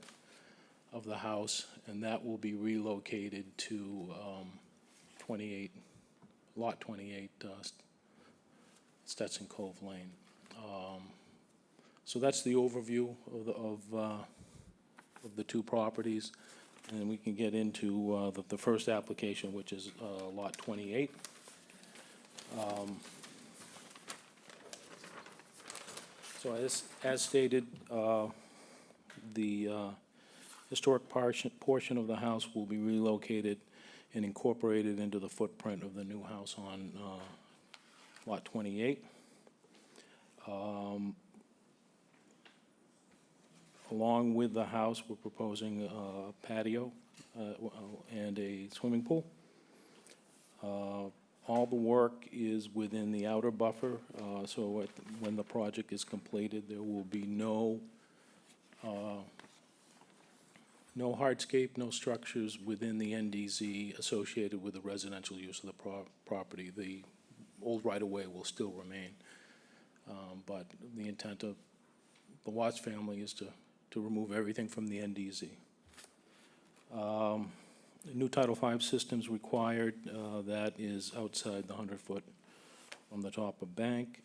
of the house, and that will be relocated to Lot 28, Stetson Cove Lane. So that's the overview of the two properties, and we can get into the first application, which is Lot 28. So as stated, the historic portion of the house will be relocated and incorporated into the footprint of the new house on Lot 28. Along with the house, we're proposing a patio and a swimming pool. All the work is within the outer buffer, so when the project is completed, there will be no hardscape, no structures within the NDZ associated with the residential use of the property. The old right-of-way will still remain, but the intent of the Watts family is to remove everything from the NDZ. New Title V system's required. That is outside the 100-foot from the top of bank.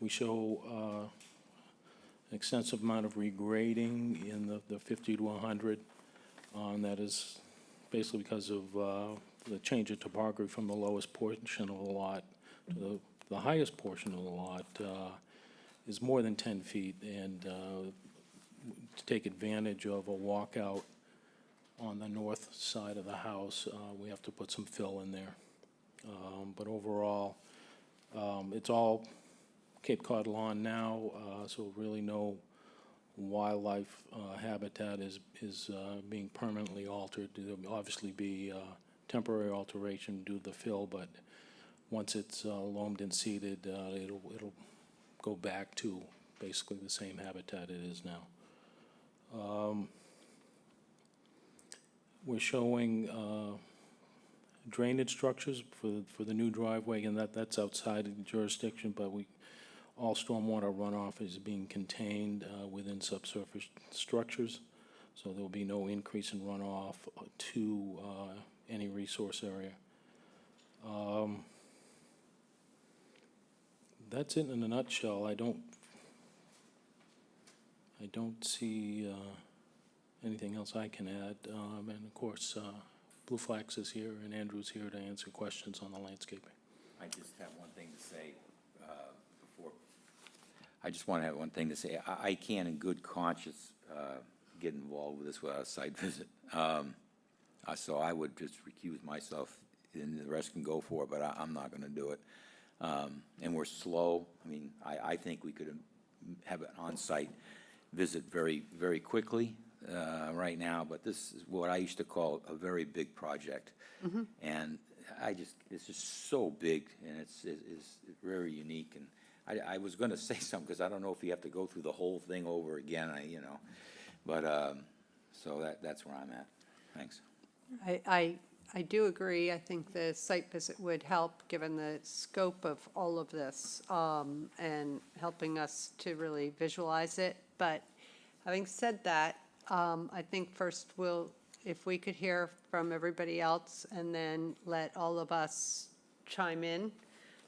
We show an extensive amount of regrading in the 50 to 100. That is basically because of the change of topography from the lowest portion of the lot to the highest portion of the lot is more than 10 feet, and to take advantage of a walkout on the north side of the house, we have to put some fill in there. But overall, it's all Cape Cod lawn now, so really no wildlife habitat is being permanently altered. There'll obviously be temporary alteration due to the fill, but once it's loamed and seeded, it'll go back to basically the same habitat it is now. We're showing drainage structures for the new driveway, and that's outside of the jurisdiction, but all stormwater runoff is being contained within subsurface structures, so there'll be no increase in runoff to any resource area. That's it in a nutshell. I don't see anything else I can add. And of course, Blue Flax is here and Andrew's here to answer questions on the landscaping. I just have one thing to say before. I just want to have one thing to say. I can't in good conscience get involved with this without a site visit. So I would just recuse myself, and the rest can go for it, but I'm not going to do it. And we're slow. I mean, I think we could have an on-site visit very, very quickly right now, but this is what I used to call a very big project. And it's just so big, and it's very unique. And I was going to say something, because I don't know if you have to go through the whole thing over again, but so that's where I'm at. Thanks. I do agree. I think the site visit would help, given the scope of all of this, and helping us to really visualize it. But having said that, I think first if we could hear from everybody else and then let all of us chime in.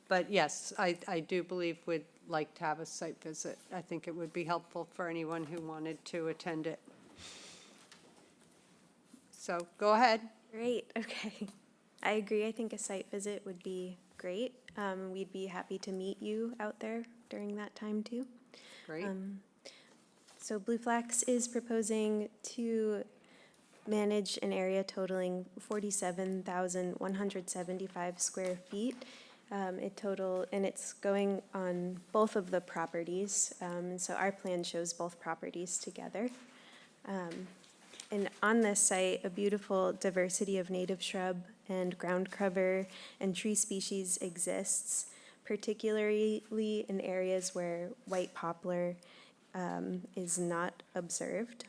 But yes, I do believe we'd like to have a site visit. I think it would be helpful for anyone who wanted to attend it. So go ahead. Great, okay. I agree. I think a site visit would be great. We'd be happy to meet you out there during that time too. Great. So Blue Flax is proposing to manage an area totaling 47,175 square feet. And it's going on both of the properties. And so our plan shows both properties together. And on this site, a beautiful diversity of native shrub and ground cover and tree species exists, particularly in areas where white poplar is not observed.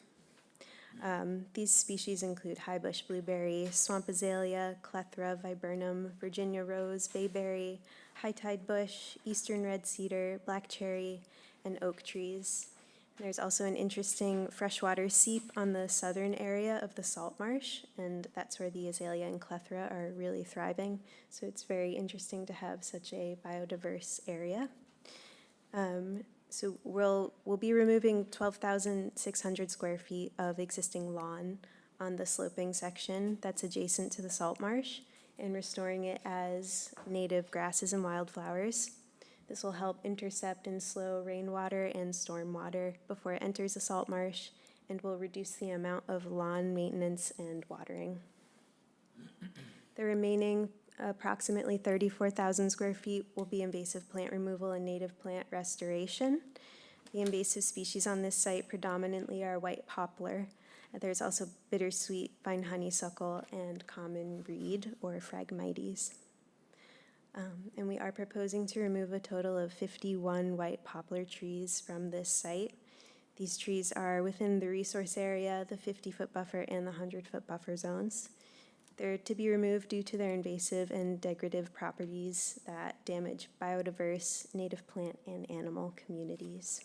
These species include highbush blueberry, swamp azalea, clethra, viburnum, Virginia rose, bayberry, high-tide bush, eastern red cedar, black cherry, and oak trees. There's also an interesting freshwater seep on the southern area of the salt marsh, and that's where the azalea and clethra are really thriving. So it's very interesting to have such a biodiverse area. So we'll be removing 12,600 square feet of existing lawn on the sloping section that's adjacent to the salt marsh and restoring it as native grasses and wildflowers. This will help intercept and slow rainwater and storm water before it enters the salt marsh and will reduce the amount of lawn maintenance and watering. The remaining approximately 34,000 square feet will be invasive plant removal and native plant restoration. The invasive species on this site predominantly are white poplar. There's also bittersweet vine honeysuckle and common reed or Phragmites. And we are proposing to remove a total of 51 white poplar trees from this site. These trees are within the resource area, the 50-foot buffer, and the 100-foot buffer zones. They're to be removed due to their invasive and degradative properties that damage biodiverse native plant and animal communities.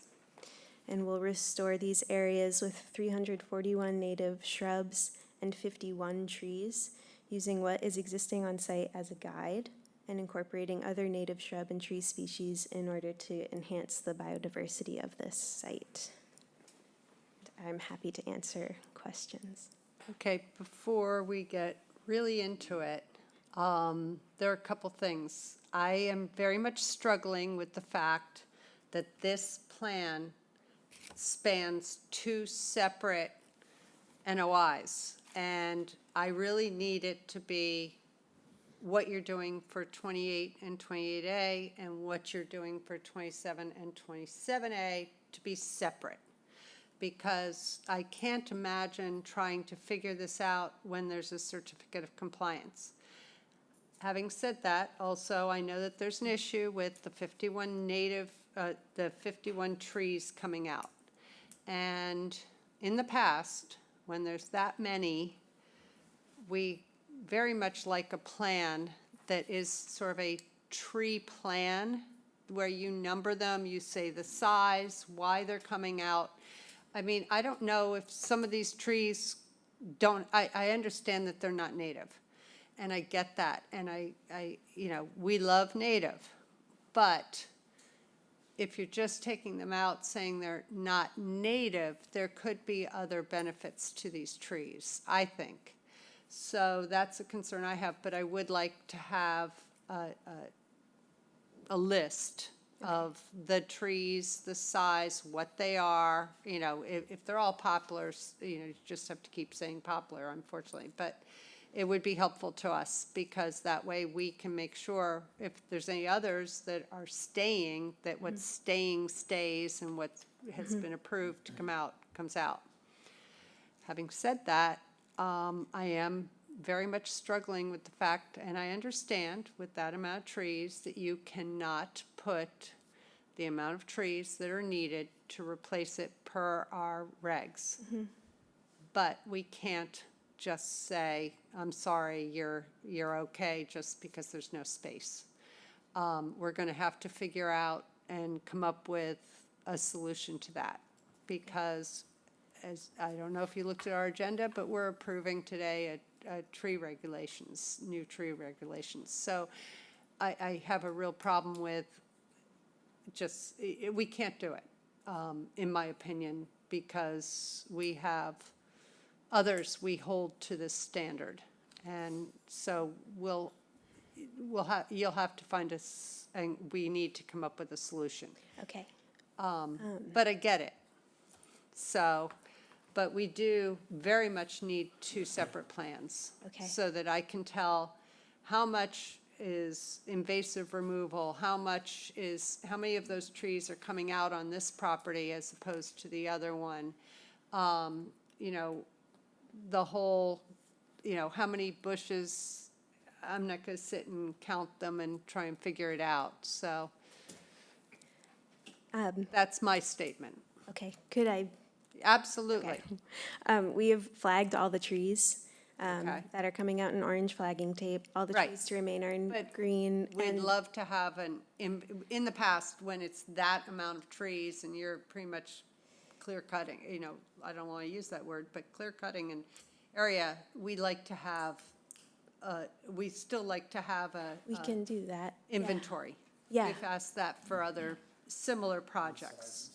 And we'll restore these areas with 341 native shrubs and 51 trees, using what is existing on site as a guide and incorporating other native shrub and tree species in order to enhance the biodiversity of this site. I'm happy to answer questions. Okay, before we get really into it, there are a couple things. I am very much struggling with the fact that this plan spans two separate NOIs, and I really need it to be what you're doing for 28 and 28A and what you're doing for 27 and 27A to be separate. because I can't imagine trying to figure this out when there's a certificate of compliance. Having said that, also, I know that there's an issue with the 51 the 51 trees coming out. And in the past, when there's that many, we very much like a plan that is sort of a tree plan, where you number them, you say the size, why they're coming out. I mean, I don't know if some of these trees I understand that they're not native, and I get that, and we love native, but if you're just taking them out saying they're not native, there could be other benefits to these trees, I think. So that's a concern I have, but I would like to have a list of the trees, the size, what they are. If they're all poplars, you just have to keep saying poplar, unfortunately. But it would be helpful to us, because that way we can make sure if there's any others that are staying, that what's staying stays, and what has been approved to come out comes out. Having said that, I am very much struggling with the fact, and I understand with that amount of trees, that you cannot put the amount of trees that are needed to replace it per our regs. But we can't just say, I'm sorry, you're okay, just because there's no space. We're going to have to figure out and come up with a solution to that, because I don't know if you looked at our agenda, but we're approving today a tree regulations, new tree regulations. So I have a real problem with we can't do it, in my opinion, because we have others we hold to this standard. And so you'll have to find us, and we need to come up with a solution. Okay. But I get it. So, but we do very much need two separate plans. Okay. So that I can tell how much is invasive removal, how many of those trees are coming out on this property as opposed to the other one. The whole, how many bushes, I'm not going to sit and count them and try and figure it out. So that's my statement. Okay, could I? Absolutely. We have flagged all the trees Okay. that are coming out in orange flagging tape. All the Right. trees to remain are in But green. We'd and love to have in the past, when it's that amount of trees and you're pretty much clear cutting, I don't want to use that word, but clear cutting an area, we like to have, we still like to have we can do that. Yeah. inventory. Yeah. We've asked that for other similar projects.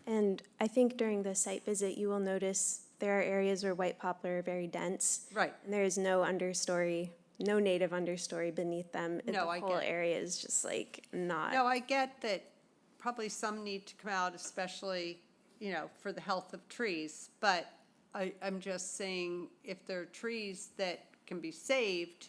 And I think during the site visit, you will notice there are areas where white poplar are very dense. Right. And there is no understory, no native understory beneath them. No, I The whole get it. area is just like not. No, I get that probably some need to come out, especially, for the health of trees. But I'm just saying, if there are trees that can be saved,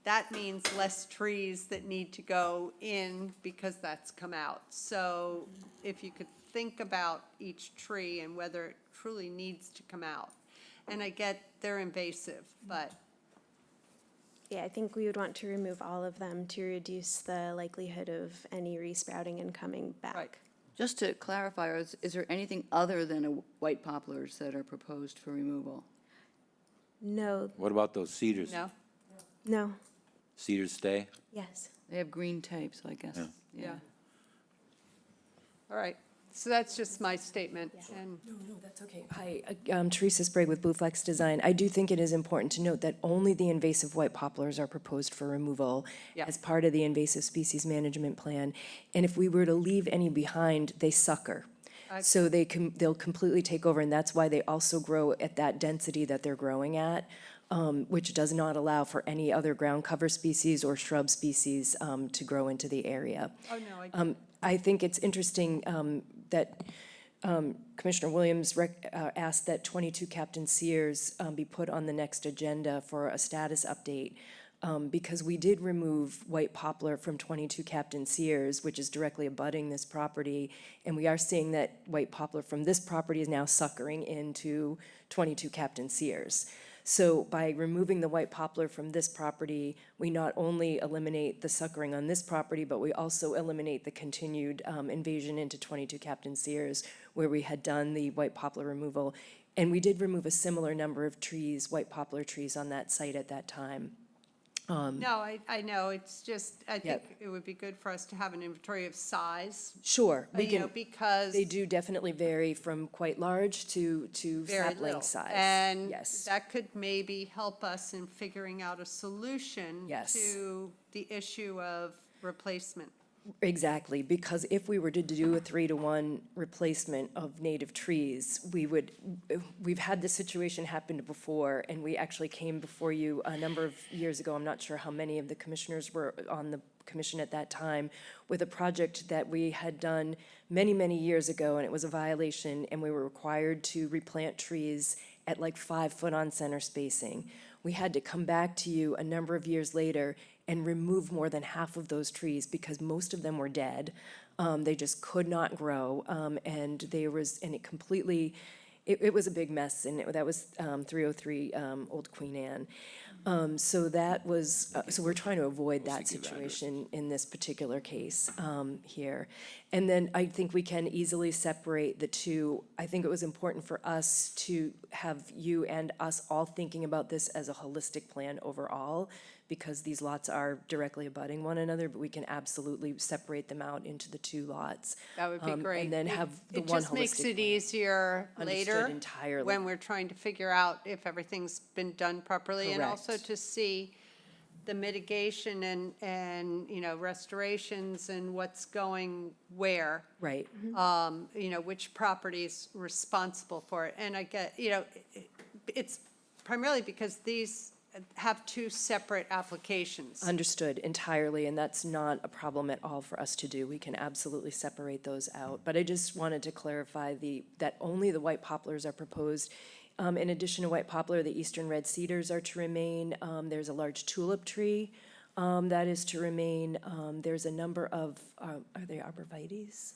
that means less trees that need to go in because that's come out. So if you could think about each tree and whether it truly needs to come out. And I get they're invasive, but Yeah, I think we would want to remove all of them to reduce the likelihood of any resprouting and coming back. Right. Just to clarify, is there anything other than white poplars that are proposed for removal? No, What about those cedars? no? no, Cedars stay? yes. They have green tape, so I guess, Yeah. All right. So that's just my statement. And No, that's okay. Hi, Teresa Sprague with Blue Flex Design. I do think it is important to note that only the invasive white poplars are proposed for removal Yeah. as part of the invasive species management plan. And if we were to leave any behind, they sucker. So they'll completely take over, and that's why they also grow at that density that they're growing at, which does not allow for any other ground cover species or shrub species to grow into the area. Oh, no, I get it. I think it's interesting that Commissioner Williams asked that 22 Captain Sears be put on the next agenda for a status update. because we did remove white poplar from 22 Captain Sears, which is directly abutting this property, and we are seeing that white poplar from this property is now suckering into 22 Captain Sears. So by removing the white poplar from this property, we not only eliminate the suckering on this property, but we also eliminate the continued invasion into 22 Captain Sears, where we had done the white poplar removal. And we did remove a similar number of trees, white poplar trees, on that site at that time. No, I know, it's just, I think Yep. it would be good for us to have an inventory of size, Sure, we you know, can, because. they do definitely vary from quite large to Very sapling little. size. And Yes. that could maybe help us in figuring out a solution Yes. to the issue of replacement. Exactly, because if we were to do a 3-to-1 replacement of native trees, we've had this situation happen before, and we actually came before you a number of years ago, I'm not sure how many of the commissioners were on the commission at that time, with a project that we had done many, many years ago, and it was a violation, and we were required to replant trees at like 5 foot on center spacing. We had to come back to you a number of years later and remove more than half of those trees because most of them were dead. They just could not grow, and it completely, it was a big mess, and that was 303 Old Queen Anne. So that was, so we're trying to avoid that situation in this particular case here. And then I think we can easily separate the two. I think it was important for us to have you and us all thinking about this as a holistic plan overall, because these lots are directly abutting one another, but we can absolutely separate them out into the two lots. That would be great. And then It- have the one holistic It just makes it plan. easier Understood later. entirely. When we're trying to figure out if everything's been done properly. And also Correct. to see the mitigation and, you know, restorations and what's going where. Right. You know, which property's responsible for it. And I get, you know, it's primarily because these have two separate applications. Understood entirely, and that's not a problem at all for us to do. We can absolutely separate those out. But I just wanted to clarify that only the white poplars are proposed. In addition to white poplar, the eastern red cedars are to remain. There's a large tulip tree that is to remain. There's a number of, are they arborvitaes?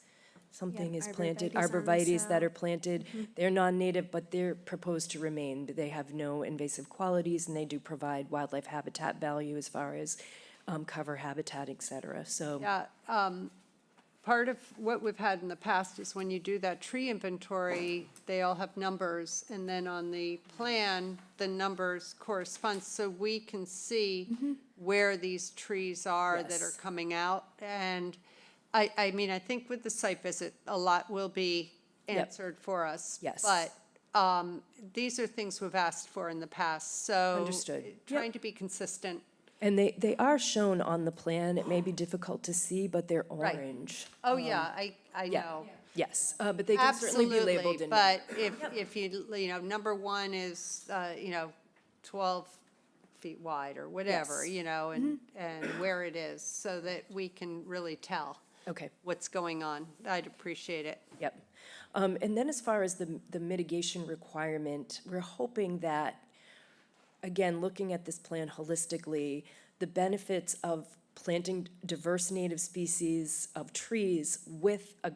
Something is planted, arborvitaes on the arborvitaes that are south. planted. They're non-native, but they're proposed to remain. They have no invasive qualities, and they do provide wildlife habitat value as far as cover habitat, et cetera. So, Yeah, part of what we've had in the past is when you do that tree inventory, they all have numbers, and then on the plan, the numbers correspond, so we can see where these trees are that are Yes. coming out. And I mean, I think with the site visit, a lot will be Yep. answered for us. Yes. But these are things we've asked for in the past, so. Understood. Yep. Trying to be consistent. and they are shown on the plan. It may be difficult to see, but they're Right. orange. Oh, yeah, I Yeah. know. Yes, but they can certainly be labeled in. But if you know, number one is, you know, 12 feet wide or whatever, Yes. you know, and where it is, so that we can really tell Okay. what's going on. I'd appreciate it. Yep. And then as far as the mitigation requirement, we're hoping that, again, looking at this plan holistically, the benefits of planting diverse native species of trees with an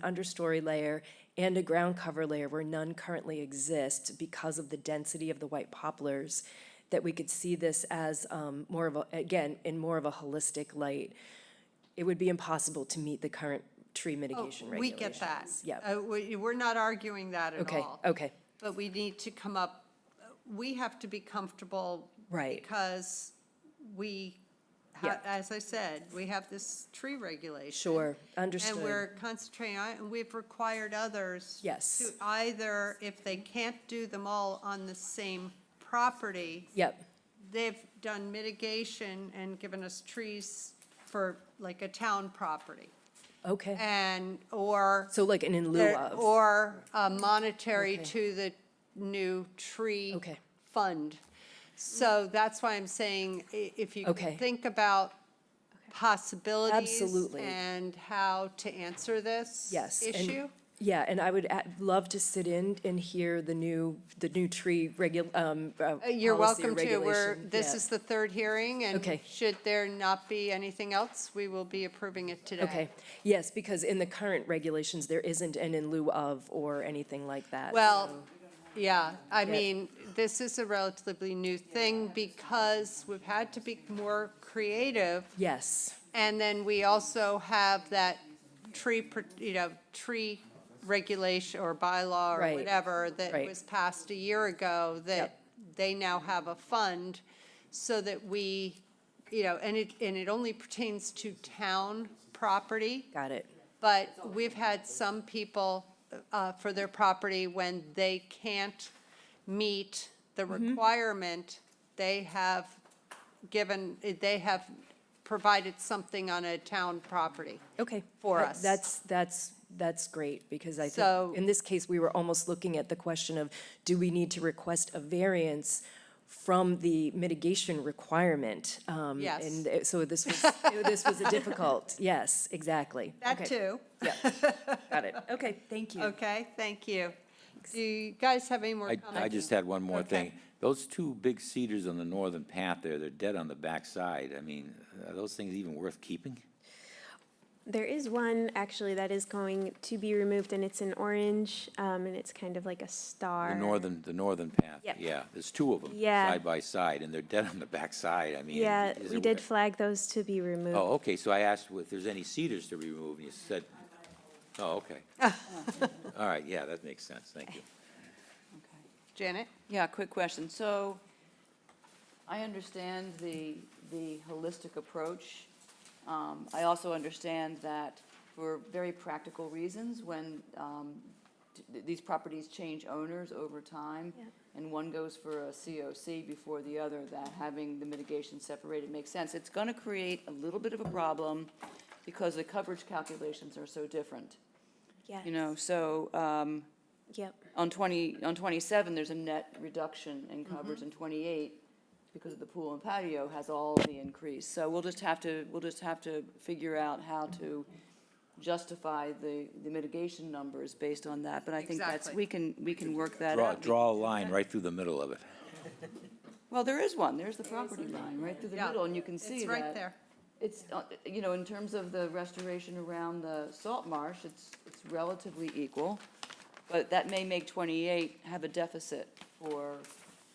understory layer and a ground cover layer where none currently exist because of the density of the white poplars, that we could see this as more of a, again, in more of a holistic light. It would be impossible to meet the current tree mitigation Oh, we regulations. get that. Yeah, We're not arguing that at okay, all. okay, But we need to come up, we have to be comfortable. Right. Because we, Yeah. as I said, we have this tree regulation. sure, And understood. we're concentrating on it, and we've required others. Yes. To either, if they can't do them all on the same property, Yep, they've done mitigation and given us trees for like a town property. okay. And, or. So like an in lieu of. Or monetary Okay. to the new tree. Okay. Fund. So that's why I'm saying, if you Okay. think about possibilities. Absolutely. And how to answer this Yes, and- issue. Yeah, and I would love to sit in and hear the new tree You're policy or welcome to. regulation. This Yeah. is the third hearing, and Okay. should there not be anything else, we will be approving it today. Okay, yes, because in the current regulations, there isn't an in lieu of or anything like that. Well, so- yeah, I mean, this is a relatively new thing because we've had to be more creative. Yes, And then we also have that tree regulation or bylaw or Right, whatever that right. was passed a year ago, that Yep. they now have a fund so that we, and it only pertains to town property. got it. But we've had some people, for their property, when they can't meet the requirement, they have provided something on a town property. Okay. For That- us. That's great, because I So- think, in this case, we were almost looking at the question of, do we need to request a variance from the mitigation requirement? Yes. And so this was a difficult, yes, exactly. That Okay. too. Yeah, got it. Okay, thank you. Okay, thank you. Do you guys have any more I comments? just had one more Okay. thing. Those two big cedars on the northern path there, they're dead on the backside. I mean, are those things even worth keeping? There is one actually that is going to be removed, and it's in orange, and it's kind of like a star. The northern path? Yep. Yeah, there's two of them. Yeah. Side by side, and they're dead on the backside. I mean. Yeah, is we it did worth- flag those to be removed. Oh, okay, so I asked if there's any cedars to remove, and you said, oh, okay. All right, yeah, that makes sense, thank you. Janet? Yeah, quick question. So I understand the holistic approach. I also understand that for very practical reasons, when these properties change owners over time, and one goes for a COC before the other, that having the mitigation separated makes sense. It's going to create a little bit of a problem because the coverage calculations are so different. Yes. So Yep. on 27, there's a net reduction in coverage, and 28, because of the pool and patio, has all the increase. So we'll just have to figure out how to justify the mitigation numbers based on that. But I think that's, Exactly. we can work that Draw, out. draw a line right through the middle of it. Well, there is one, there's the property line, right through the Yeah, middle, and you can see that. It's right there. It's, in terms of the restoration around the salt marsh, it's relatively equal, but that may make 28 have a deficit for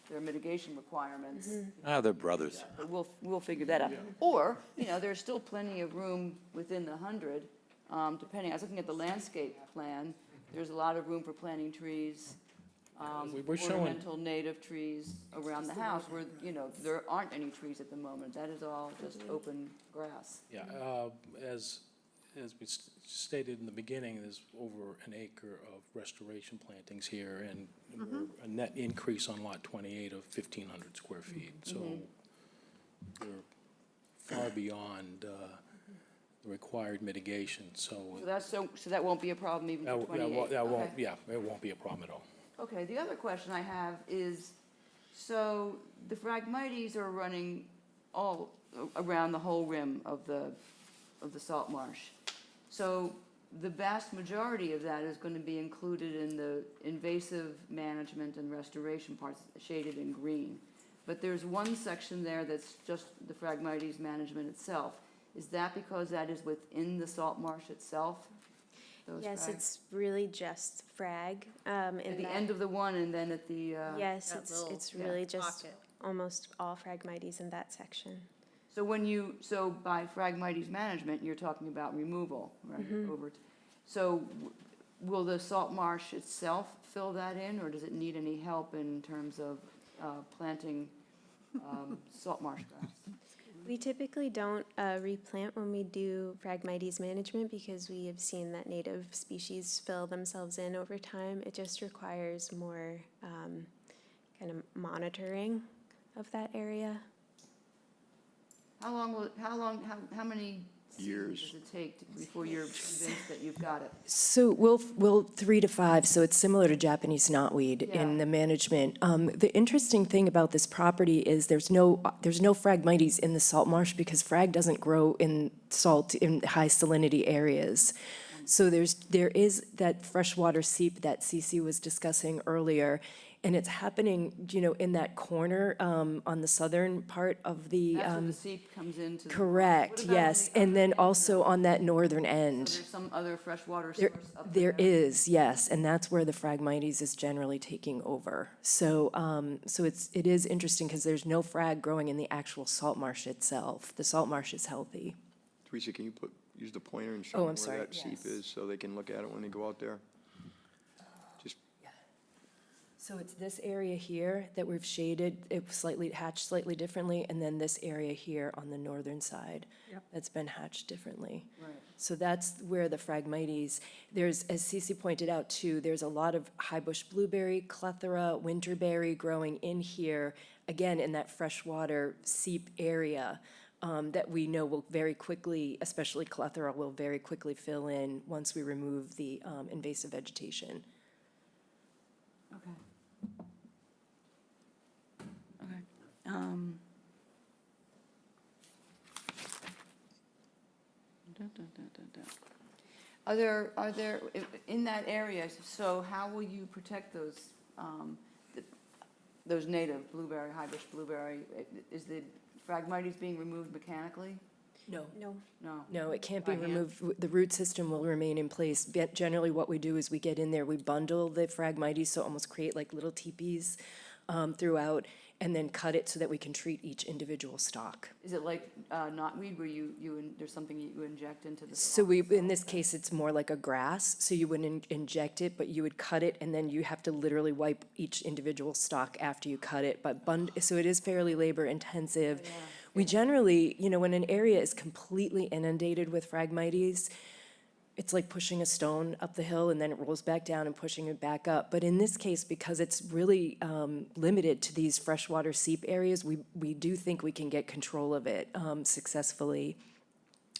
their mitigation requirements. Ah, they're brothers. But we'll figure that out. Or, there's still plenty of room within the 100, depending, I was looking at the landscape plan, there's a lot of room for planting trees, We're showing- ornamental native trees around the house where, there aren't any trees at the moment. That is all just open grass. Yeah, as we stated in the beginning, there's over an acre of restoration plantings here, and we're a net increase on lot 28 of 1,500 square feet. So we're far beyond the required mitigation, so So that won't be a problem even for 28? that won't, Okay. yeah, it won't be a problem at all. Okay, the other question I have is, so the Phragmites are running all around the whole rim of the salt marsh. So the vast majority of that is going to be included in the invasive management and restoration parts, shaded in green. But there's one section there that's just the Phragmites management itself. Is that because that is within the salt marsh itself? Those Yes, frags? it's really just frag. At the end of the one and then at the, Yes, That little, it's yeah, really just pocket. almost all Phragmites in that section. so by Phragmites management, you're talking about removal, right? So will the salt marsh itself fill that in, or does it need any help in terms of planting salt marsh grass? We typically don't replant when we do Phragmites management because we have seen that native species fill themselves in over time. It just requires more kind of monitoring of that area. How many Years. seasons does it take before you're convinced that you've got it? So we'll 3 to 5, so it's similar to Japanese knotweed in Yeah. the management. The interesting thing about this property is there's no Phragmites in the salt marsh because frag doesn't grow in high salinity areas. So there is that freshwater seep that Cece was discussing earlier, and it's happening, in that corner on the southern part of the. That's where the seep comes into. What Correct, about on yes, the and other then end, also though? on that northern So end. there's some other freshwater There, source up there there? is, yes, and that's where the Phragmites is generally taking over. So, it is interesting because there's no frag growing in the actual salt marsh itself. The salt marsh is healthy. Teresa, can you use the pointer and show Oh, them I'm where sorry, that seep yes. is so they can look at it when they go out there? Just, So it's this area here that we've shaded, it hatched slightly differently, and then this area here on the northern side. Yep. That's been hatched differently. Right. So that's where the Phragmites, there's, as Cece pointed out too, there's a lot of high bush blueberry, clethra, winterberry growing in here, again, in that freshwater seep area, that we know will very quickly, especially clethra, will very quickly fill in once we remove the invasive vegetation. Okay. Okay. Are there, in that area, so how will you protect those native blueberry, high bush blueberry? Is the Phragmites being removed mechanically? No. No. No. No, it can't be By hand? removed. The root system will remain in place. Generally, what we do is we get in there, we bundle the Phragmites, so almost create like little teepees throughout, and then cut it so that we can treat each individual stalk. Is it like knotweed where there's something you inject into the So stalk? in this case, it's more like a grass, so you wouldn't inject it, but you would cut it, and then you have to literally wipe each individual stalk after you cut it, so it is fairly labor intensive. We generally, when an area is completely inundated with Phragmites, it's like pushing a stone up the hill and then it rolls back down and pushing it back up. But in this case, because it's really limited to these freshwater seep areas, we do think we can get control of it successfully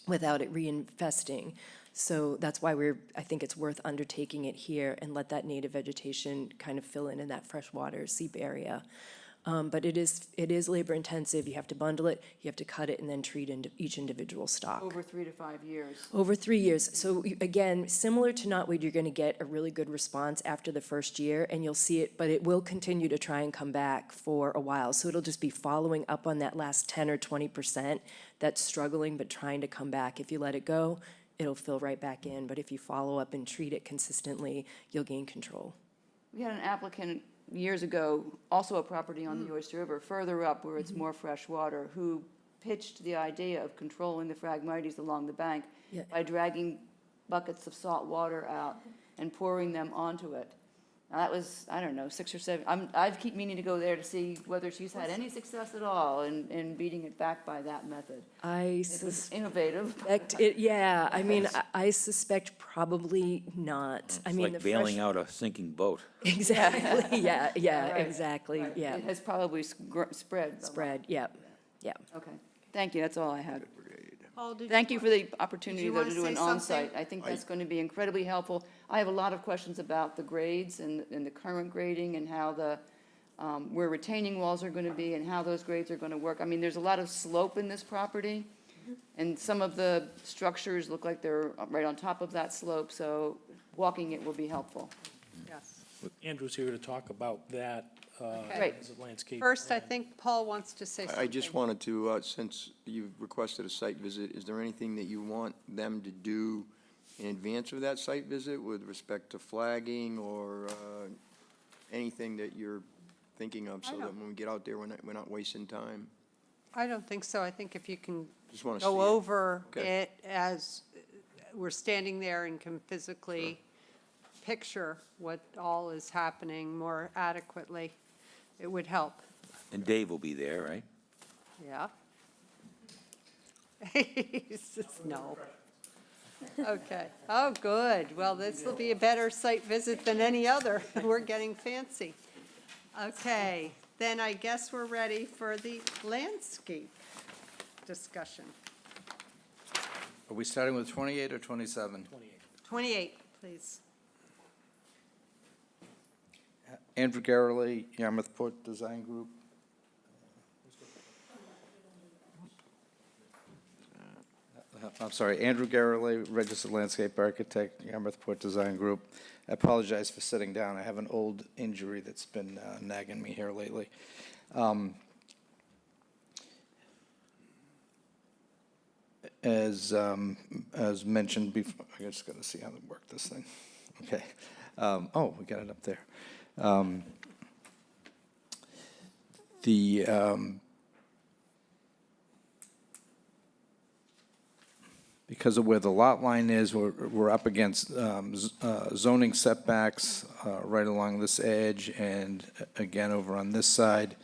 without it reinfesting. So that's why I think it's worth undertaking it here and let that native vegetation kind of fill in that freshwater seep area. But it is labor intensive. You have to bundle it, you have to cut it, and then treat each individual stalk. Over 3 to 5 years. Over 3 years. So again, similar to knotweed, you're going to get a really good response after the first year, and you'll see it, but it will continue to try and come back for a while. So it'll just be following up on that last 10 or 20% that's struggling but trying to come back. If you let it go, it'll fill right back in. But if you follow up and treat it consistently, you'll gain control. We had an applicant years ago, also a property on the Oyster River, further up where it's more fresh water, who pitched the idea of controlling the Phragmites along the bank Yeah. by dragging buckets of salt water out and pouring them onto it. Now, that was, I don't know, 6 or 7, I keep meaning to go there to see whether she's had any success at all in beating it back by that method. I It was innovative. suspect it, yeah, I mean, I suspect probably not. I It's mean, like the bailing fresh- out a sinking boat. Exactly, yeah, Right. exactly, Right. yeah. It has probably spread. a lot. Spread, yeah, yeah. Okay, thank you, that's all I had. Paul, did Thank you for the opportunity, you though, wanna to do say an something? on-site. I think that's going to be incredibly helpful. I have a lot of questions about the grades and the current grading and how where retaining walls are going to be and how those grades are going to work. I mean, there's a lot of slope in this property, and some of the structures look like they're right on top of that slope, so walking it will be helpful. Yes. Andrew's here to talk about that Great. as a landscape. First, I plan. think Paul wants to say something. I just wanted to, since you've requested a site visit, is there anything that you want them to do in advance of that site visit with respect to flagging or anything that you're thinking of, so I that don't- when we get out there, we're not wasting time? I don't think so. I think if you can Just want to see go it. over Okay. it as we're standing there and can physically picture what all is happening more adequately, it would help. And Dave will be there, right? Yeah. He says no. Okay. Oh, good. Well, this will be a better site visit than any other. We're getting fancy. Okay, then I guess we're ready for the landscape discussion. Are we starting with 28 or 27? 28, please. Andrew Garrelli, Yarmouth Port Design Group. I'm sorry, Andrew Garrelay, registered landscape architect, Yarmouthport Design Group. I apologize for sitting down. I have an old injury that's been nagging me here lately. As mentioned before, I just got to see how to work this thing. Okay. Oh, we got it up there. Because of where the lot line is, we're up against zoning setbacks right along this edge and again over on this side.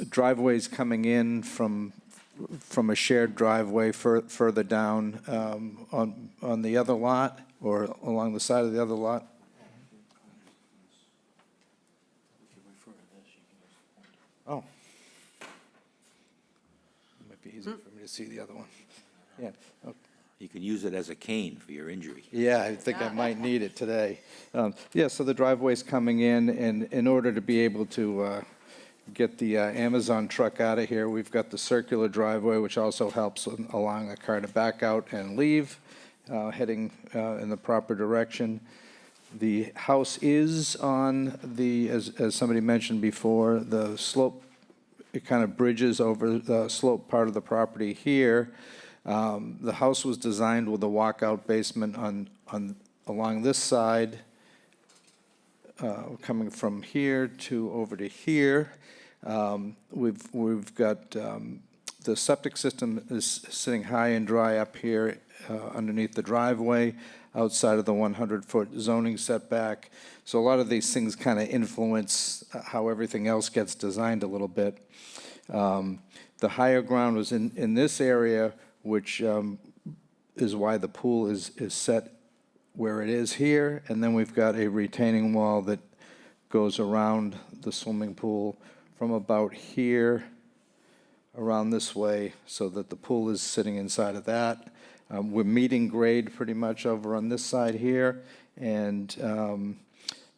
Driveways coming in from a shared driveway further down on the other lot or along the side of the other lot. Oh. It might be easier for me to see the other one. Yeah. Okay. You can use it as a cane for your injury. Yeah, I think I might need it today. Yeah, so the driveway's coming in, and in order to be able to get the Amazon truck out of here, we've got the circular driveway, which also helps allowing a car to back out and leave, heading in the proper direction. The house is on the, as somebody mentioned before, the slope, it kind of bridges over the slope part of the property here. The house was designed with a walkout basement along this side, coming from here to over to here. We've got the septic system is sitting high and dry up here underneath the driveway, outside of the 100-foot zoning setback. So a lot of these things kind of influence how everything else gets designed a little bit. The higher ground was in this area, which is why the pool is set where it is here. And then we've got a retaining wall that goes around the swimming pool from about here around this way so that the pool is sitting inside of that. We're meeting grade pretty much over on this side here. And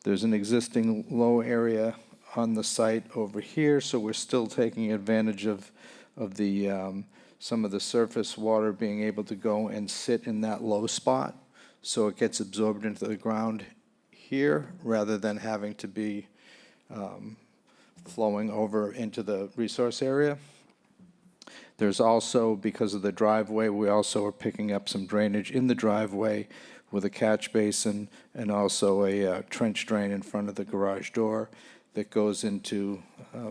there's an existing low area on the site over here. So we're still taking advantage of the some of the surface water being able to go and sit in that low spot, so it gets absorbed into the ground here rather than having to be flowing over into the resource area. There's also, because of the driveway, we also are picking up some drainage in the driveway with a catch basin and also a trench drain in front of the garage door that goes into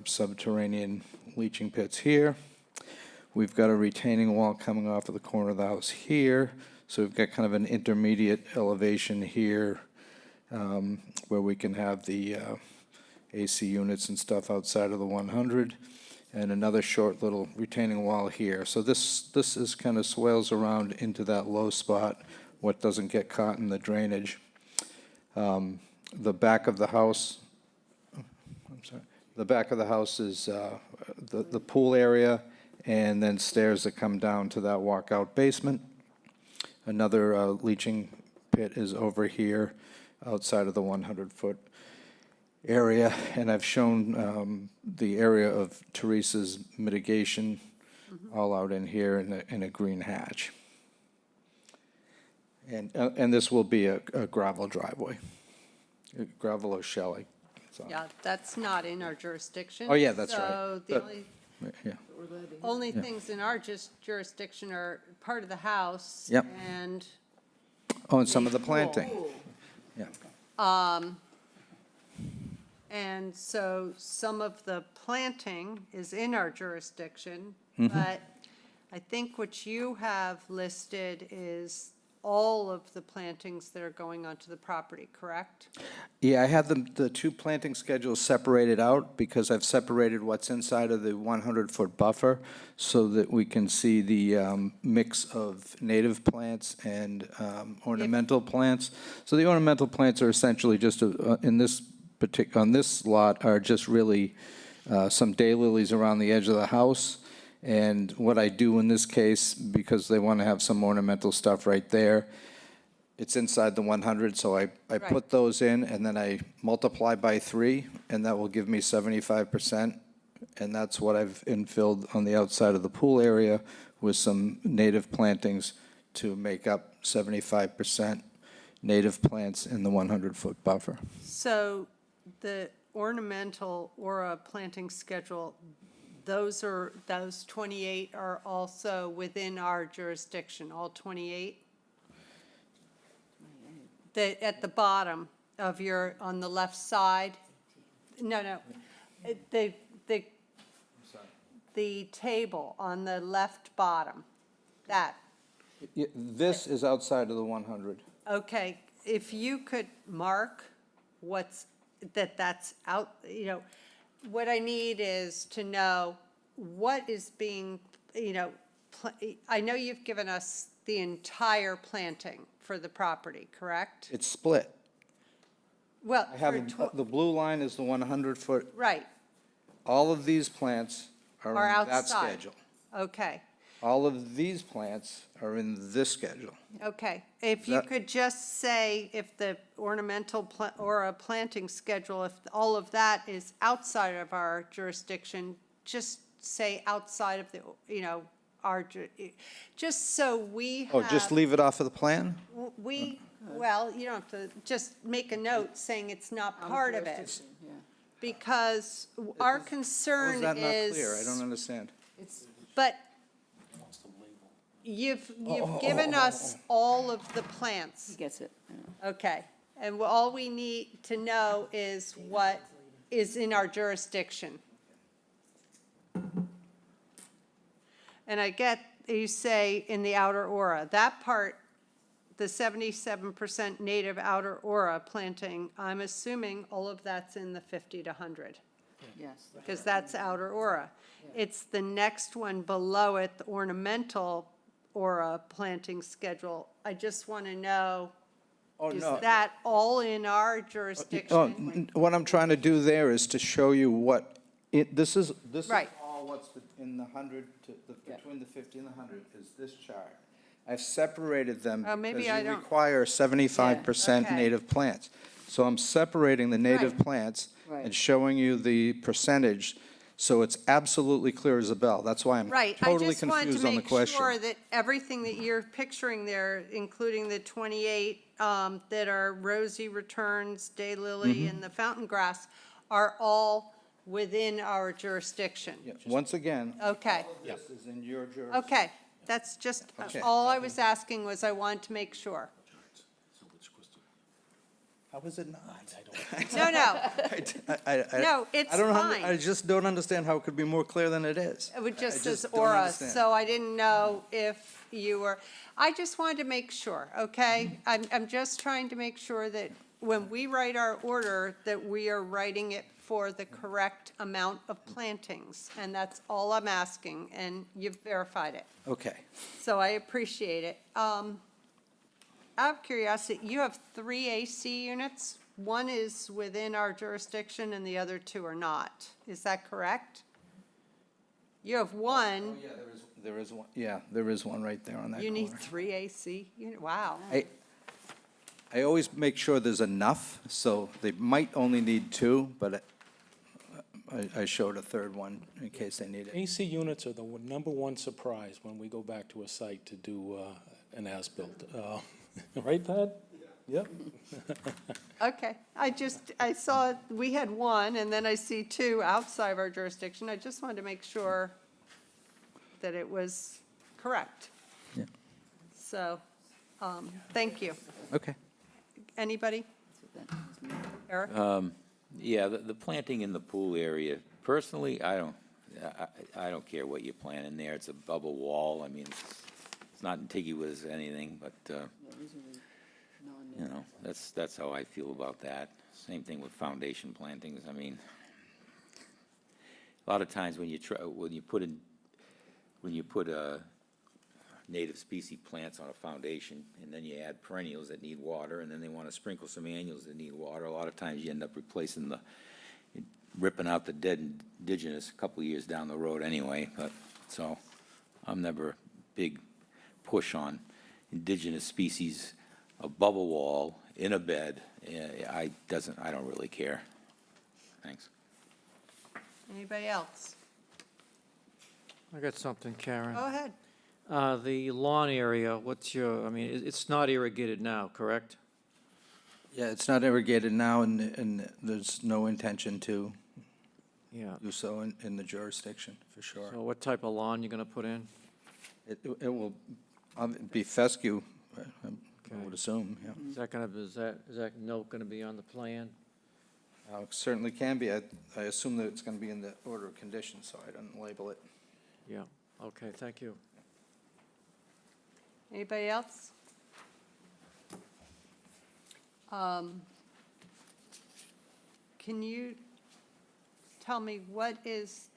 subterranean leaching pits here. We've got a retaining wall coming off of the corner of the house here. So we've got kind of an intermediate elevation here where we can have the AC units and stuff outside of the 100, and another short little retaining wall here. So this is kind of swales around into that low spot, what doesn't get caught in the drainage. The back of the house, the back of the house is the pool area, and then stairs that come down to that walkout basement. Another leaching pit is over here outside of the 100-foot area, and I've shown the area of Teresa's mitigation all out in here in a green hatch. And this will be a gravel driveway, gravel or shelly. So. Yeah, that's not in our jurisdiction. Oh, yeah, that's right. So the only Yeah. things in our jurisdiction are part of the house. Yep. And. Oh, and some of the pool. planting. Yeah. And so some of the planting is in our jurisdiction, Mm-hmm. but I think what you have listed is all of the plantings that are going onto the property, correct? Yeah, I have the two planting schedules separated out because I've separated what's inside of the 100-foot buffer so that we can see the mix of native plants and ornamental plants. So the ornamental plants are essentially just on this lot are just really some daylilies around the edge of the house. And what I do in this case, because they want to have some ornamental stuff right there, it's inside the 100, so I put those in, and then I multiply by 3, and that will give me 75% and that's what I've infilled on the outside of the pool area with some native plantings to make up 75% native plants in the 100-foot buffer. So the ornamental aura planting schedule, those 28 are also within our jurisdiction, all 28? At the bottom of your, on the left side? No. The table on the left bottom, that. This is outside of the 100. Okay, if you could mark that's out, what I need is to know what is being, I know you've given us the entire planting for the property, correct? It's split. Well, I have, the blue line is the 100-foot. right, All of these plants are are in that outside. schedule. Okay, All of these plants are in this schedule. okay. If you That- could just say if the ornamental or a planting schedule, if all of that is outside of our jurisdiction, just say outside of the, just so we have. Oh, just leave it off of the plan? Well, you don't have to, just make a note saying it's not part of it. Because our How concern is that not is. clear? I don't understand. But you've given us all of the plants. He gets it. Yeah. Okay, and all we need to know is what is in our jurisdiction. And I get, you say in the outer aura, that part, the 77% native outer aura planting, I'm assuming all of that's in the 50 to 100, Yes. because that's outer aura. It's the next one below it, the ornamental aura planting schedule. I just want to know, is that all in our Oh, jurisdiction? what I'm trying to do there is to show you what, this is Right. all what's in the 100 to, between the 50 and the 100 is this chart. I've separated them Oh, maybe because I you don't- require 75% Okay. native plants. So I'm separating the native Right. plants Right. and showing you the percentage, so it's absolutely clear as a bell. That's why I'm Right, I totally just wanted to confused on the make question. sure that everything that you're picturing there, including the 28 that are rosy returns, daylily, and the fountain grass, are all within our jurisdiction. Yeah, once again, Okay, this is in your jurisdiction. okay, that's just, Okay. all I was asking was I wanted to make sure. How is it not? No, no, I No, it's I don't fine. I just don't understand how it could be more clear than it is. it just just says don't aura, understand. so I didn't know if you were, I just wanted to make sure, okay? I'm just trying to make sure that when we write our order, that we are writing it for the correct amount of plantings, and that's all I'm asking, and you've verified it, Okay. so I appreciate it. Out of curiosity, you have 3 AC units? One is within our jurisdiction and the other 2 are not. Is that correct? You have one. Yeah, there is one, yeah, there is one right there on that You corner. need 3 AC unit, wow. I always make sure there's enough, so they might only need 2, but I showed a third one in case they need it. AC units are the number one surprise when we go back to a site to do an as-built. Right, Pat? Yep. Okay, I saw, we had 1, and then I see 2 outside of our jurisdiction. I just wanted to make sure that it was correct. Yeah. So, thank you. Okay. Anybody? Eric? Yeah, the planting in the pool area, personally, I don't care what you plant in there. It's a bubble wall. I mean, it's not contiguous to anything, but, you know, that's how I feel about that. Same thing with foundation plantings. I mean, a lot of times when you put native species plants on a foundation, and then you add perennials that need water, and then they want to sprinkle some annuals that need water, a lot of times you end up ripping out the dead indigenous a couple of years down the road anyway. But so I'm never a big push on indigenous species, a bubble wall in a bed. I don't really care. Thanks. Anybody else? I got something, Karen. Go ahead. The lawn area, what's your, I mean, it's not irrigated now, correct? Yeah, it's not irrigated now, and there's no intention to Yeah. do so in the jurisdiction, for sure. So what type of lawn you gonna put in? It will be fescue, I Okay. would assume, yeah. Is that note gonna be on the plan? Certainly can be. I assume that it's going to be in the order of conditions, so I didn't label it. Yeah, okay, thank you. Anybody else? Can you tell me what is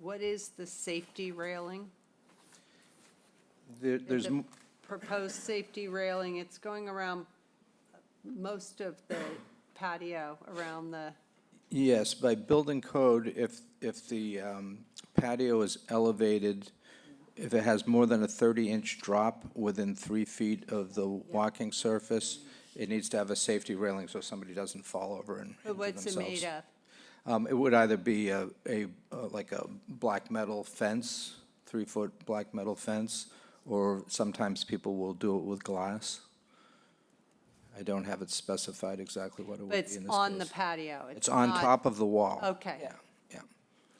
the safety railing? There's, The proposed safety railing, it's going around most of the patio around the, yes, by building code, if the patio is elevated, if it has more than a 30-inch drop within 3 feet of the walking surface, it needs to have a safety railing so somebody doesn't fall over and but injure what's it made themselves. of? It would either be like a black metal fence, 3-foot black metal fence, or sometimes people will do it with glass. I don't have it specified exactly what it would But be it's in this on the case. patio. It's on not- top of the wall. Okay. Yeah, yeah.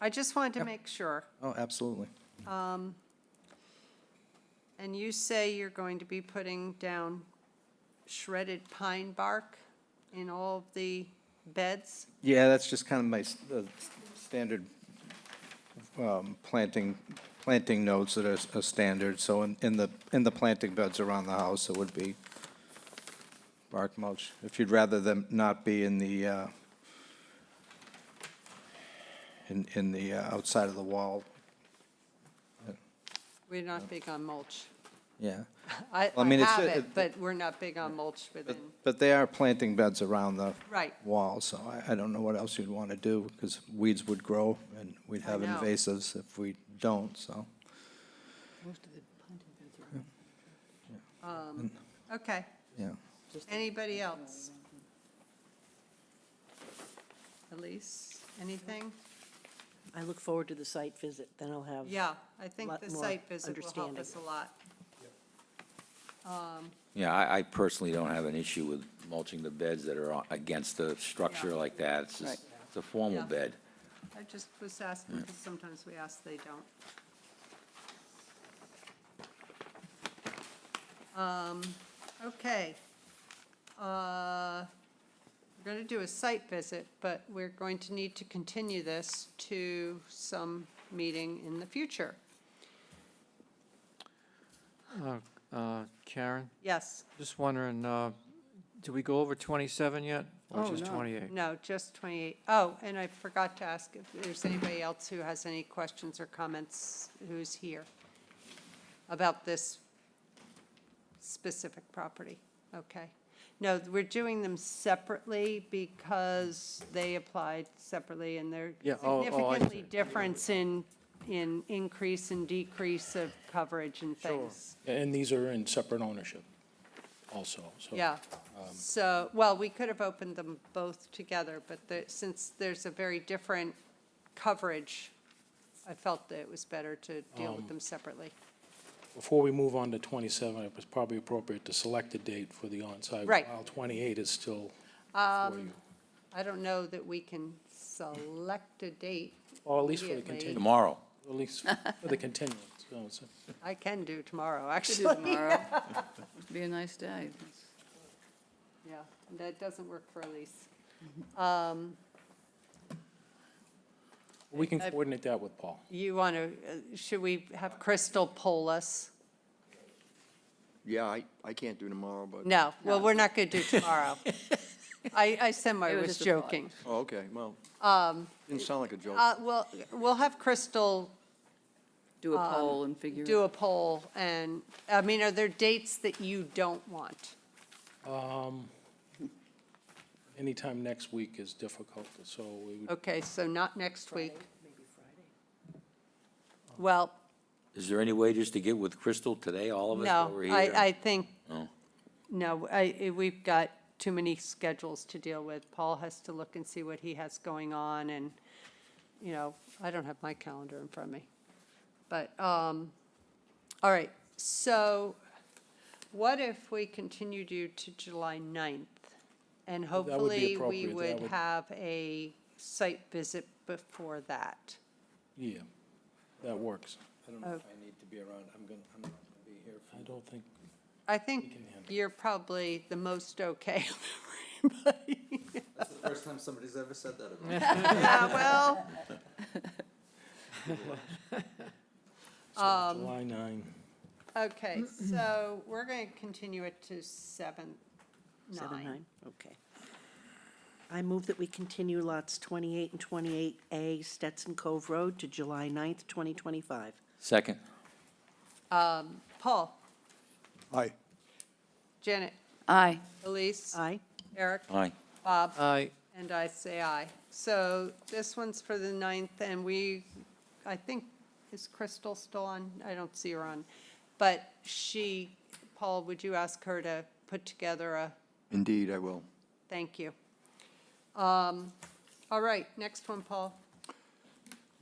I just wanted to make sure. Oh, absolutely. And you say you're going to be putting down shredded pine bark in all of the beds? Yeah, that's just kind of my standard planting notes that are standard. So in the planting beds around the house, it would be bark mulch. If you'd rather them not be in the outside of the wall, We're not big on mulch. yeah. I Well, I mean, it's- have it, but we're not big on mulch within, But they are planting beds around the right. wall, so I don't know what else you'd want to do, because weeds would grow, and we'd have know. invasives if we don't, so. Okay. Yeah. Anybody else? Elise, anything? I look forward to the site visit, then I'll have. Yeah, I think lot the more site visit will help understanding. us a lot. Yeah, I personally don't have an issue with mulching the beds that are against the structure Yeah. like that. It's just, it's a formal Yeah. bed. I just was asking, because sometimes we ask, they don't. Okay. We're going to do a site visit, but we're going to need to continue this to some meeting in the future. Karen, Yes, just wondering, did we go over 27 yet? Or just 28? no, just 28. Oh, and I forgot to ask if there's anybody else who has any questions or comments who's here about this specific property. Okay. No, we're doing them separately because they applied separately and they're Yeah, oh, I significantly see. difference in increase and decrease of coverage and things. And these are in separate ownership also, so. Yeah. So, well, we could have opened them both together, but since there's a very different coverage, I felt that it was better to deal with them separately. Before we move on to 27, it was probably appropriate to select a date for the on-site. Right. While 28 is still for you. I don't know that we can select a date. Or at least for the immediately. continuance, Tomorrow. at least for the continuance. So I can do tomorrow, To do actually. tomorrow. Must be a nice day. Yeah, that doesn't work for Elise. we can coordinate that with Paul. You want to, should we have Crystal poll us? Yeah, I can't do tomorrow, but, No, well, we're not going to do tomorrow. I semi It was was just a thought. joking. oh, okay, well, didn't sound like a joke. Well, we'll have Crystal Do a poll and figure it. do a poll, and, I mean, are there dates that you don't want? Anytime next week is difficult, so we would, Okay, so not next week. Well, Is there any way just to get with Crystal today, all of us no, over here? I think, No. no, we've got too many schedules to deal with. Paul has to look and see what he has going on, and you know, I don't have my calendar in front of me. But, all right, so what if we continued you to July 9th? And That would be hopefully we appropriate. That would would- have a site visit before that. Yeah, that works. I don't know if I need to be around, I'm not gonna be here. I don't think, I think can handle you're probably the most okay of everybody. That's the first time somebody's ever said that about me. Yeah, well, so July 9. okay, so we're going to continue it to 7/9. 7/9, okay. I move that we continue lots 28 and 28A Stetson Cove Road to July 9th, 2025. Second. Paul, Aye. Janet, Aye. Elise, Aye. Eric, Aye. Bob, Aye. and I say aye. So this one's for the 9th, and I think, is Crystal still on? I don't see her on. But Paul, would you ask her to put together a, Indeed, I will. thank you. All right, next one, Paul.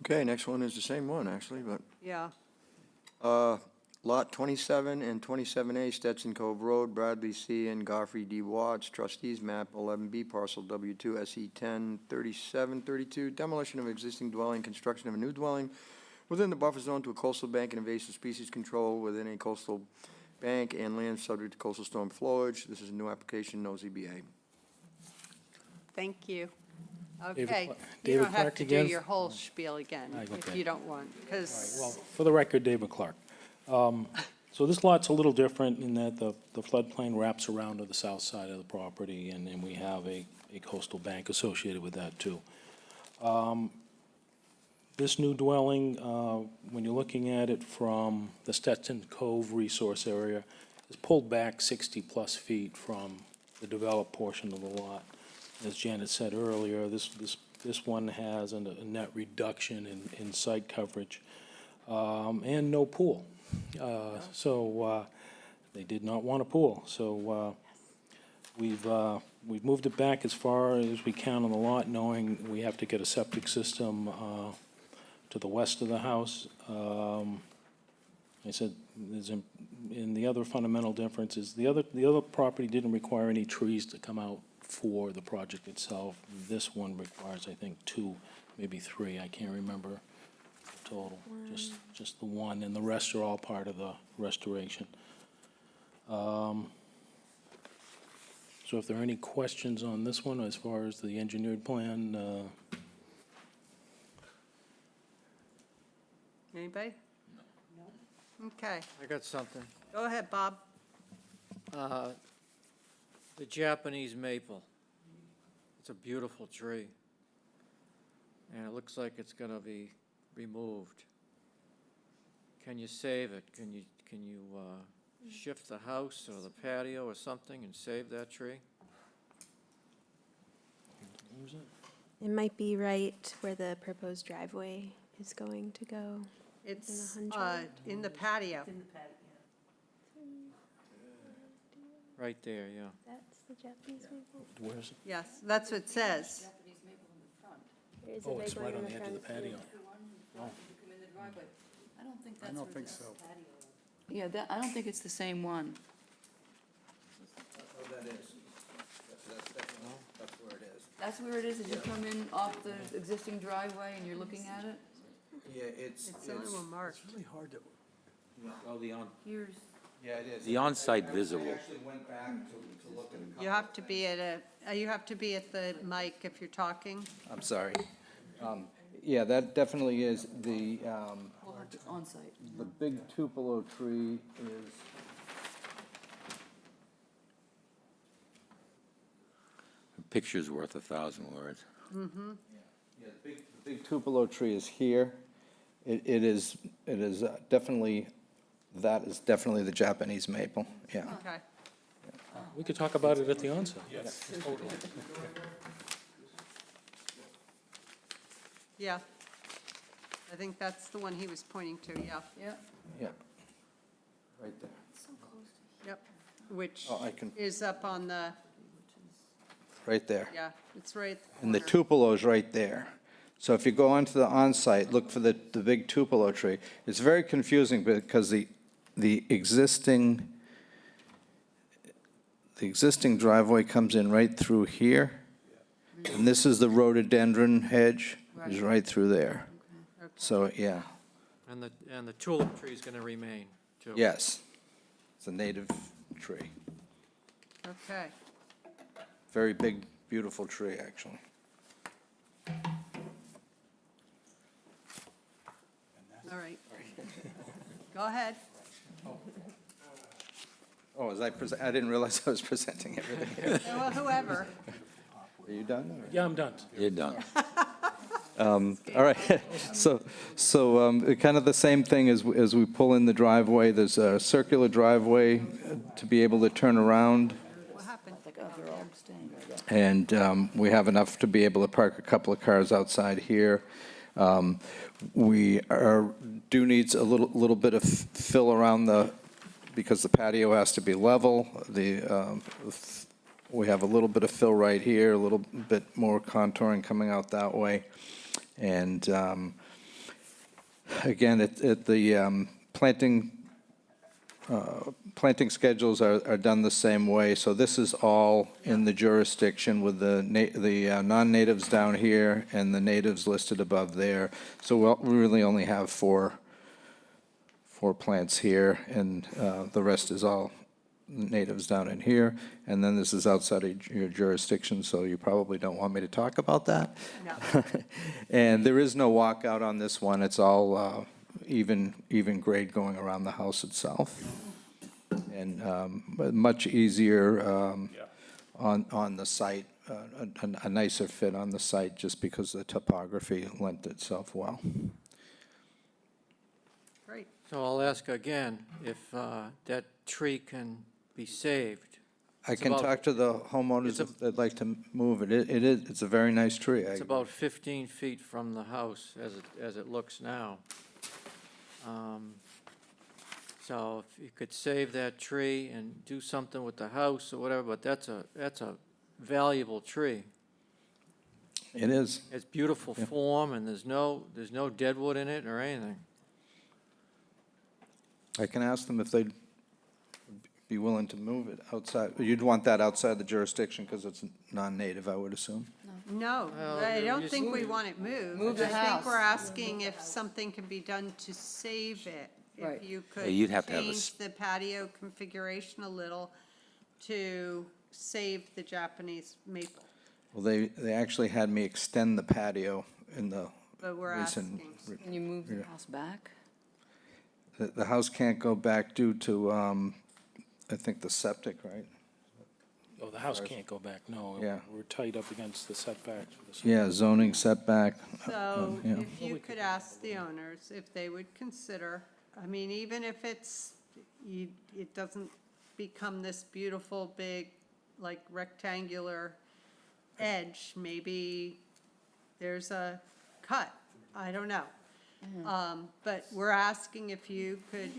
Okay, next one is the same one, actually, but Yeah, Lot 27 and 27A Stetson Cove Road, Bradley C. and Godfrey D. Watts, trustees, map 11B, parcel W2, SE 10, 3732, demolition of existing dwelling, construction of a new dwelling within the buffer zone to a coastal bank and invasive species control within a coastal bank and land subject to coastal storm flowage. This is a new application, no ZBA. thank you. David Okay, Clark- you David don't have Clark to do again? your whole spiel again if Okay. you don't want, All right, because, well, for the record, David Clark. So this lot's a little different in that the floodplain wraps around to the south side of the property, and then we have a coastal bank associated with that, too. This new dwelling, when you're looking at it from the Stetson Cove resource area, is pulled back 60-plus feet from the developed portion of the lot. As Janet said earlier, this one has a net reduction in site coverage, and no pool. So they did not want a pool. So we've moved it back as far as we can on the lot, knowing we have to get a septic system to the west of the house. I said, and the other fundamental difference is the other property didn't require any trees to come out for the project itself. This one requires, I think, 2, maybe 3, I can't remember the total. Just the one, and the rest are all part of the restoration. So if there are any questions on this one as far as the engineered plan, anybody? No. Okay, I got something. go ahead, Bob. The Japanese maple. It's a beautiful tree. And it looks like it's gonna be removed. Can you save it? Can you shift the house or the patio or something and save that tree? It might be right where the proposed driveway is going to go. It's 100. in the patio. Right there, yeah. That's the Japanese maple. where is it? Yes, that's what it says. There is a Oh, big it's one right in on the the edge of the front. patio. I don't think I don't think so. Yeah, I don't think it's the same one. Oh, that is. That's definitely, that's where it is. That's where it is, as you come in off the existing driveway and you're looking at it? Yeah, it's. It's the only one marked. Really hard to. Well, Here's, Yeah, it is. the on-site visible. I actually went back to look at a couple. You have to be at the mic if you're talking. I'm sorry. Yeah, that definitely is the, on-site. the big Tupelo tree is, A picture's worth 1,000 words. yeah, the big Tupelo tree is here. It is definitely, that is definitely the Japanese maple, yeah. Okay. We could talk about it at the onset. Yeah. I think that's the one he was pointing to, yeah. Yeah. Yeah. Right there. Yep. Which Oh, I can- is up on the, Right there. yeah, it's right at the And the corner. Tupelo's right there. So if you go onto the on-site, look for the big tupelo tree. It's very confusing because the existing driveway comes in right through here. And this is the rhododendron hedge, is right through there. So, yeah, And the tulip tree is going to remain, too. yes. It's a native tree. Okay. Very big, beautiful tree, actually. All right. Go ahead. Oh, I didn't realize I was presenting everything. Well, whoever. Are you done? or- Yeah, I'm done. You're done. All right, so kind of the same thing as we pull in the driveway. There's a circular driveway to be able to turn around, What happened? Like, oh, they're all staying. and we have enough to be able to park a couple of cars outside here. We do needs a little bit of fill around because the patio has to be level. We have a little bit of fill right here, a little bit more contouring coming out that way. And again, the planting schedules are done the same way. So this is all in the jurisdiction with the non-natives down here and the natives listed above there. So we really only have four plants here, and the rest is all natives down in here. And then this is outside of your jurisdiction, so you probably don't want me to talk about that. No. And there is no walkout on this one. It's all even grade going around the house itself. And but much easier on the site, a nicer fit on the site just because the topography lent itself well. Great. So I'll ask again if that tree can be saved. I It's can about- talk to the homeowners if they'd like to move it. It's a very nice tree. It's about 15 feet from the house as it looks now. So if you could save that tree and do something with the house or whatever, but that's a valuable tree. It is. It's beautiful form, and there's no deadwood in it or anything. I can ask them if they'd be willing to move it outside. You'd want that outside the jurisdiction because it's non-native, I would assume. No, Well, I you don't just think we want it moved. Move the I think house. we're asking if something can be done to save it. Right. If you could Yeah, you'd have to have a change s- the patio configuration a little to save the Japanese maple. Well, they actually had me extend the patio in the But we're recent. asking. Can you move the house back? The house can't go back due to, I think, the septic, right? Oh, the house can't go back, no. Yeah. We're tight up against the setbacks. for the setback. Yeah, zoning setback. So yeah. if you could ask the owners if they would consider, I mean, even if it doesn't become this beautiful, big, like rectangular edge, maybe there's a cut, I don't know. But we're asking if you could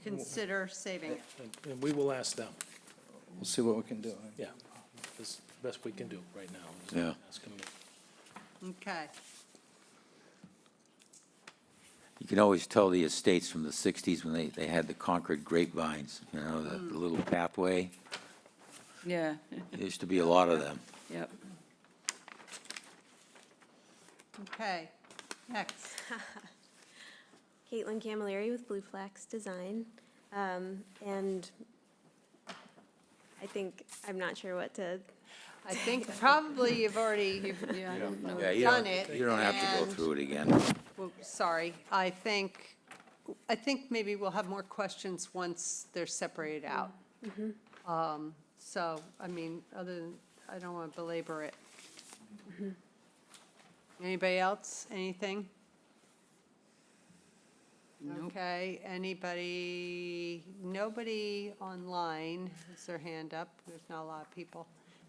consider saving it. And we will ask them, We'll see what we can do. yeah. That's the best we can do right now. is Yeah. ask them to- Okay. You can always tell the estates from the 60s when they had the Concord grapevines, the little pathway. Yeah, There used to be a lot of them. yep. Okay, next. Caitlin Camilleri with Blue Flax Design. And I think, I'm not sure what to, I think probably you've already Yeah, you done don't, it. you don't have to go and- through it again. Well, sorry, I think maybe we'll have more questions once they're separated out. So, I mean, I don't want to belabor it. Anybody else, anything? Okay, nobody online has their hand up, there's not a lot of people.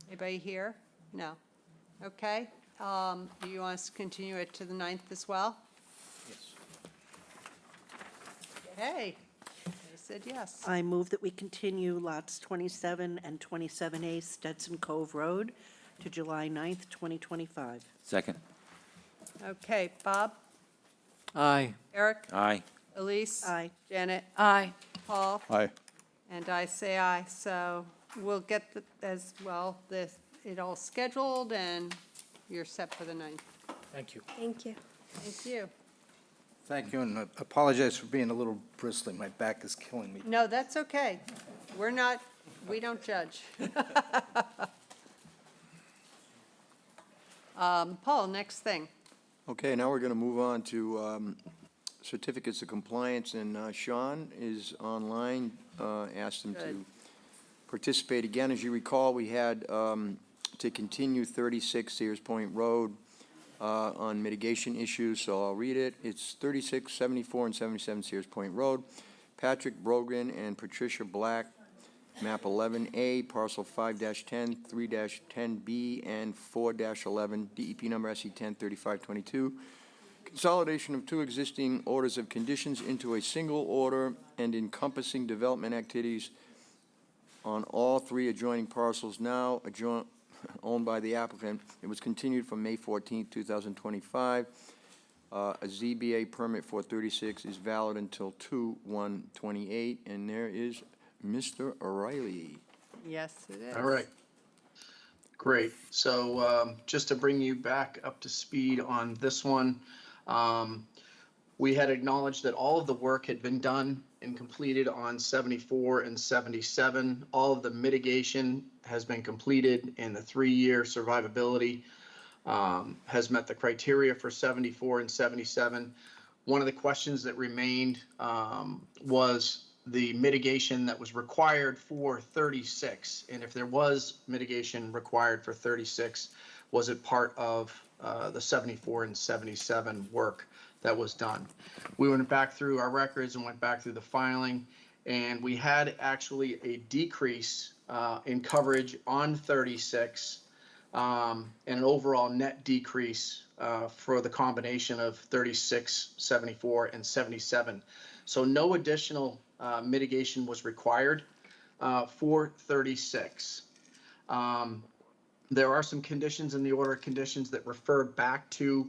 Anybody here? No. Okay, do you want us to continue it to the 9th as well? Hey, I said yes. I move that we continue lots 27 and 27A Stetson Cove Road to July 9th, 2025. Second? Okay, Bob, Aye. Eric, Aye. Elise? Aye. Janet? Aye. Paul? Aye. And I say aye, so we'll get as well, it all scheduled, and you're set for the 9th. Thank you. Thank you. Thank you. Thank you, and I apologize for being a little bristly. My back is killing me. No, that's okay. We don't judge. Paul, next thing. Okay, now we're going to move on to certificates of compliance, and Sean is online. Asked him to Good. participate again. As you recall, we had to continue 36 Sears Point Road on mitigation issues, so I'll read it. It's 36, 74, and 77 Sears Point Road. Patrick Brogan and Patricia Black, map 11A, parcel 5-10, 3-10B, and 4-11, DEP number SE 103522. Consolidation of two existing orders of conditions into a single order and encompassing development activities on all three adjoining parcels now owned by the applicant. It was continued from May 14th, 2025. A ZBA permit for 36 is valid until 2/1/28, and there is Mr. O'Reilly. Yes, it is. All right. Great. So just to bring you back up to speed on this one, we had acknowledged that all of the work had been done and completed on 74 and 77. All of the mitigation has been completed, and the 3-year survivability has met the criteria for 74 and 77. One of the questions that remained was the mitigation that was required for 36. And if there was mitigation required for 36, was it part of the 74 and 77 work that was done? We went back through our records and went back through the filing, and we had actually a decrease in coverage on 36 and an overall net decrease for the combination of 36, 74, and 77. So no additional mitigation was required for 36. There are some conditions in the order of conditions that refer back to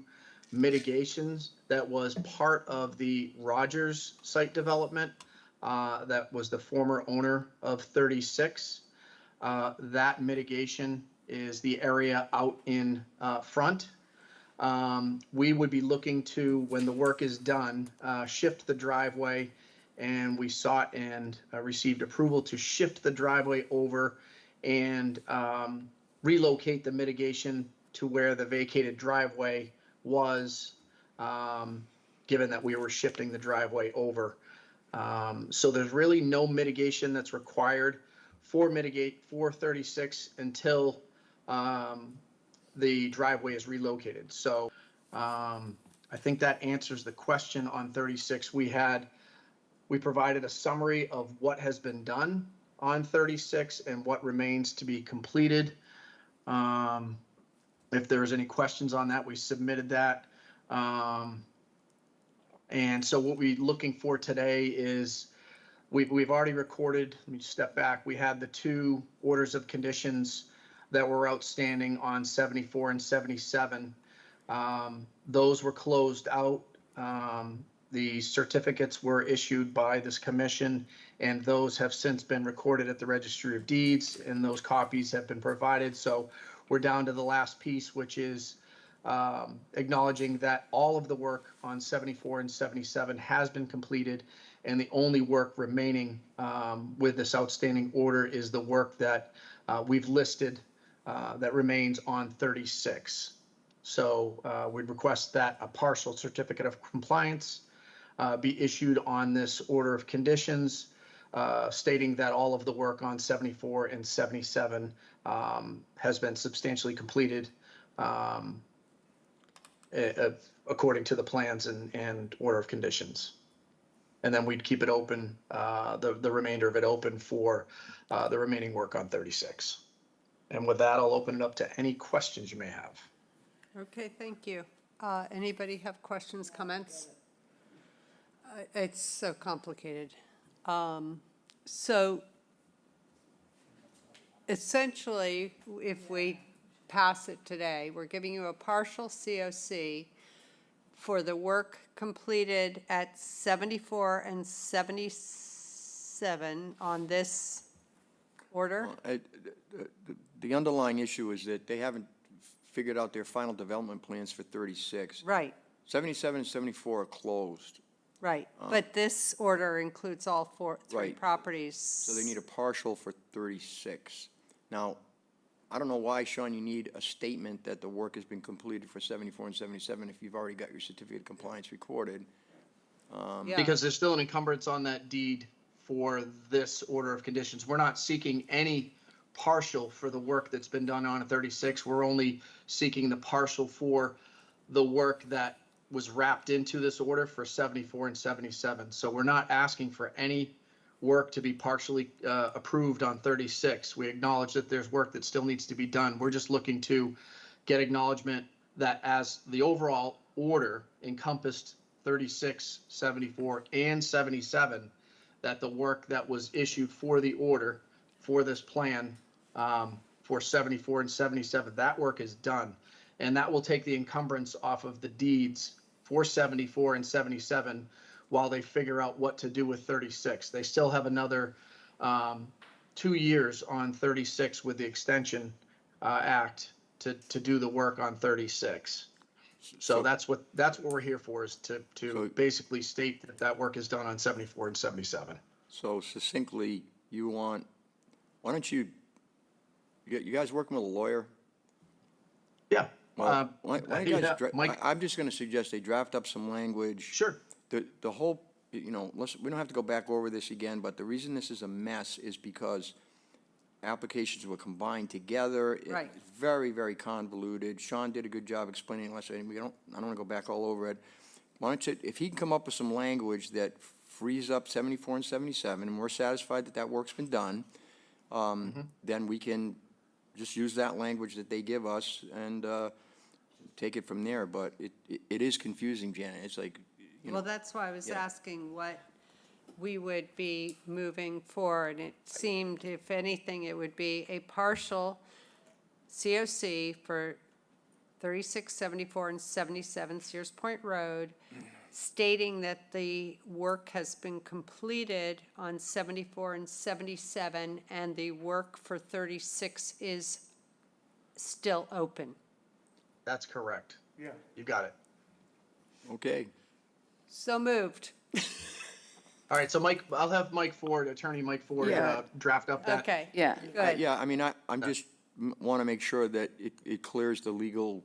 mitigations that was part of the Rogers site development that was the former owner of 36. That mitigation is the area out in front. We would be looking to, when the work is done, shift the driveway, and we sought and received approval to shift the driveway over and relocate the mitigation to where the vacated driveway was, given that we were shifting the driveway over. So there's really no mitigation that's required for 36 until the driveway is relocated. So I think that answers the question on 36. We provided a summary of what has been done on 36 and what remains to be completed. If there's any questions on that, we submitted that. And so what we're looking for today is we've already recorded, let me step back. We had the 2 orders of conditions that were outstanding on 74 and 77. Those were closed out. The certificates were issued by this commission, and those have since been recorded at the Registry of Deeds, and those copies have been provided. So we're down to the last piece, which is acknowledging that all of the work on 74 and 77 has been completed, and the only work remaining with this outstanding order is the work that we've listed that remains on 36. So we'd request that a partial certificate of compliance be issued on this order of conditions, stating that all of the work on 74 and 77 has been substantially completed according to the plans and order of conditions. And then we'd keep it open, the remainder of it open for the remaining work on 36. And with that, I'll open it up to any questions you may have. Okay, thank you. Anybody have questions, comments? It's so complicated. So essentially, if we pass it today, we're giving you a partial COC for the work completed at 74 and 77 on this order? The underlying issue is that they haven't figured out their final development plans for 36. Right, 77 and 74 are closed, right. But this order includes all three Right. properties. so they need a partial for 36. Now, I don't know why, Sean, you need a statement that the work has been completed for 74 and 77 if you've already got your certificate of compliance recorded. Yeah. Because there's still an encumbrance on that deed for this order of conditions. We're not seeking any partial for the work that's been done on 36. We're only seeking the partial for the work that was wrapped into this order for 74 and 77. So we're not asking for any work to be partially approved on 36. We acknowledge that there's work that still needs to be done. We're just looking to get acknowledgement that as the overall order encompassed 36, 74, and 77, that the work that was issued for the order for this plan for 74 and 77, that work is done. And that will take the encumbrance off of the deeds for 74 and 77 while they figure out what to do with 36. They still have another 2 years on 36 with the Extension Act to do the work on 36. So that's what we're here for, is to basically state that that work is done on 74 and 77. So succinctly, why don't you guys working with a lawyer? Yeah. Well, why don't you guys, Mike. I'm just gonna suggest they draft up some language. Sure. The whole, we don't have to go back over this again, but the reason this is a mess is because applications were combined together. Right. It's very, very convoluted. Sean did a good job explaining it last night. I don't wanna go back all over it. Why don't you, if he can come up with some language that frees up 74 and 77, and we're satisfied that that work's been done, then we can just use that language that they give us and take it from there. But it is confusing, Janet. It's like, Well, that's why I was Yeah. asking what we would be moving forward. It seemed, if anything, it would be a partial COC for 36, 74, and 77 Sears Point Road, stating that the work has been completed on 74 and 77, and the work for 36 is still open. That's correct. Yeah. You got it. okay. So moved. All right, so Mike, I'll have Attorney Mike Ford, Yeah. draft up that. Okay. Yeah. Good. Yeah, I mean, I'm just want to make sure that it clears the legal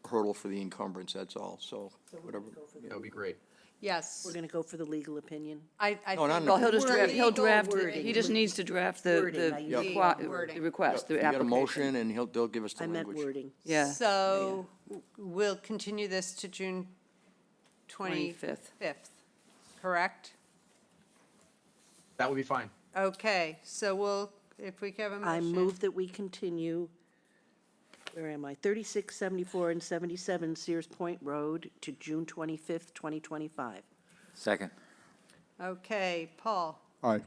hurdle for the encumbrance, that's all, so whatever. That would be great. Yes. We're going to go for the legal opinion. I No, not think Well, he'll just wording- draft, wording. he just needs to draft the Wording, I the use wording. request, the You got a application. motion, and they'll give us the I meant language. wording. Yeah. So we'll continue this to June 25th, 25th. correct? That would be fine. Okay, so if we have a motion. I move that we continue, where am I? 36, 74, and 77 Sears Point Road to June 25th, 2025. Second. Okay, Paul, Aye.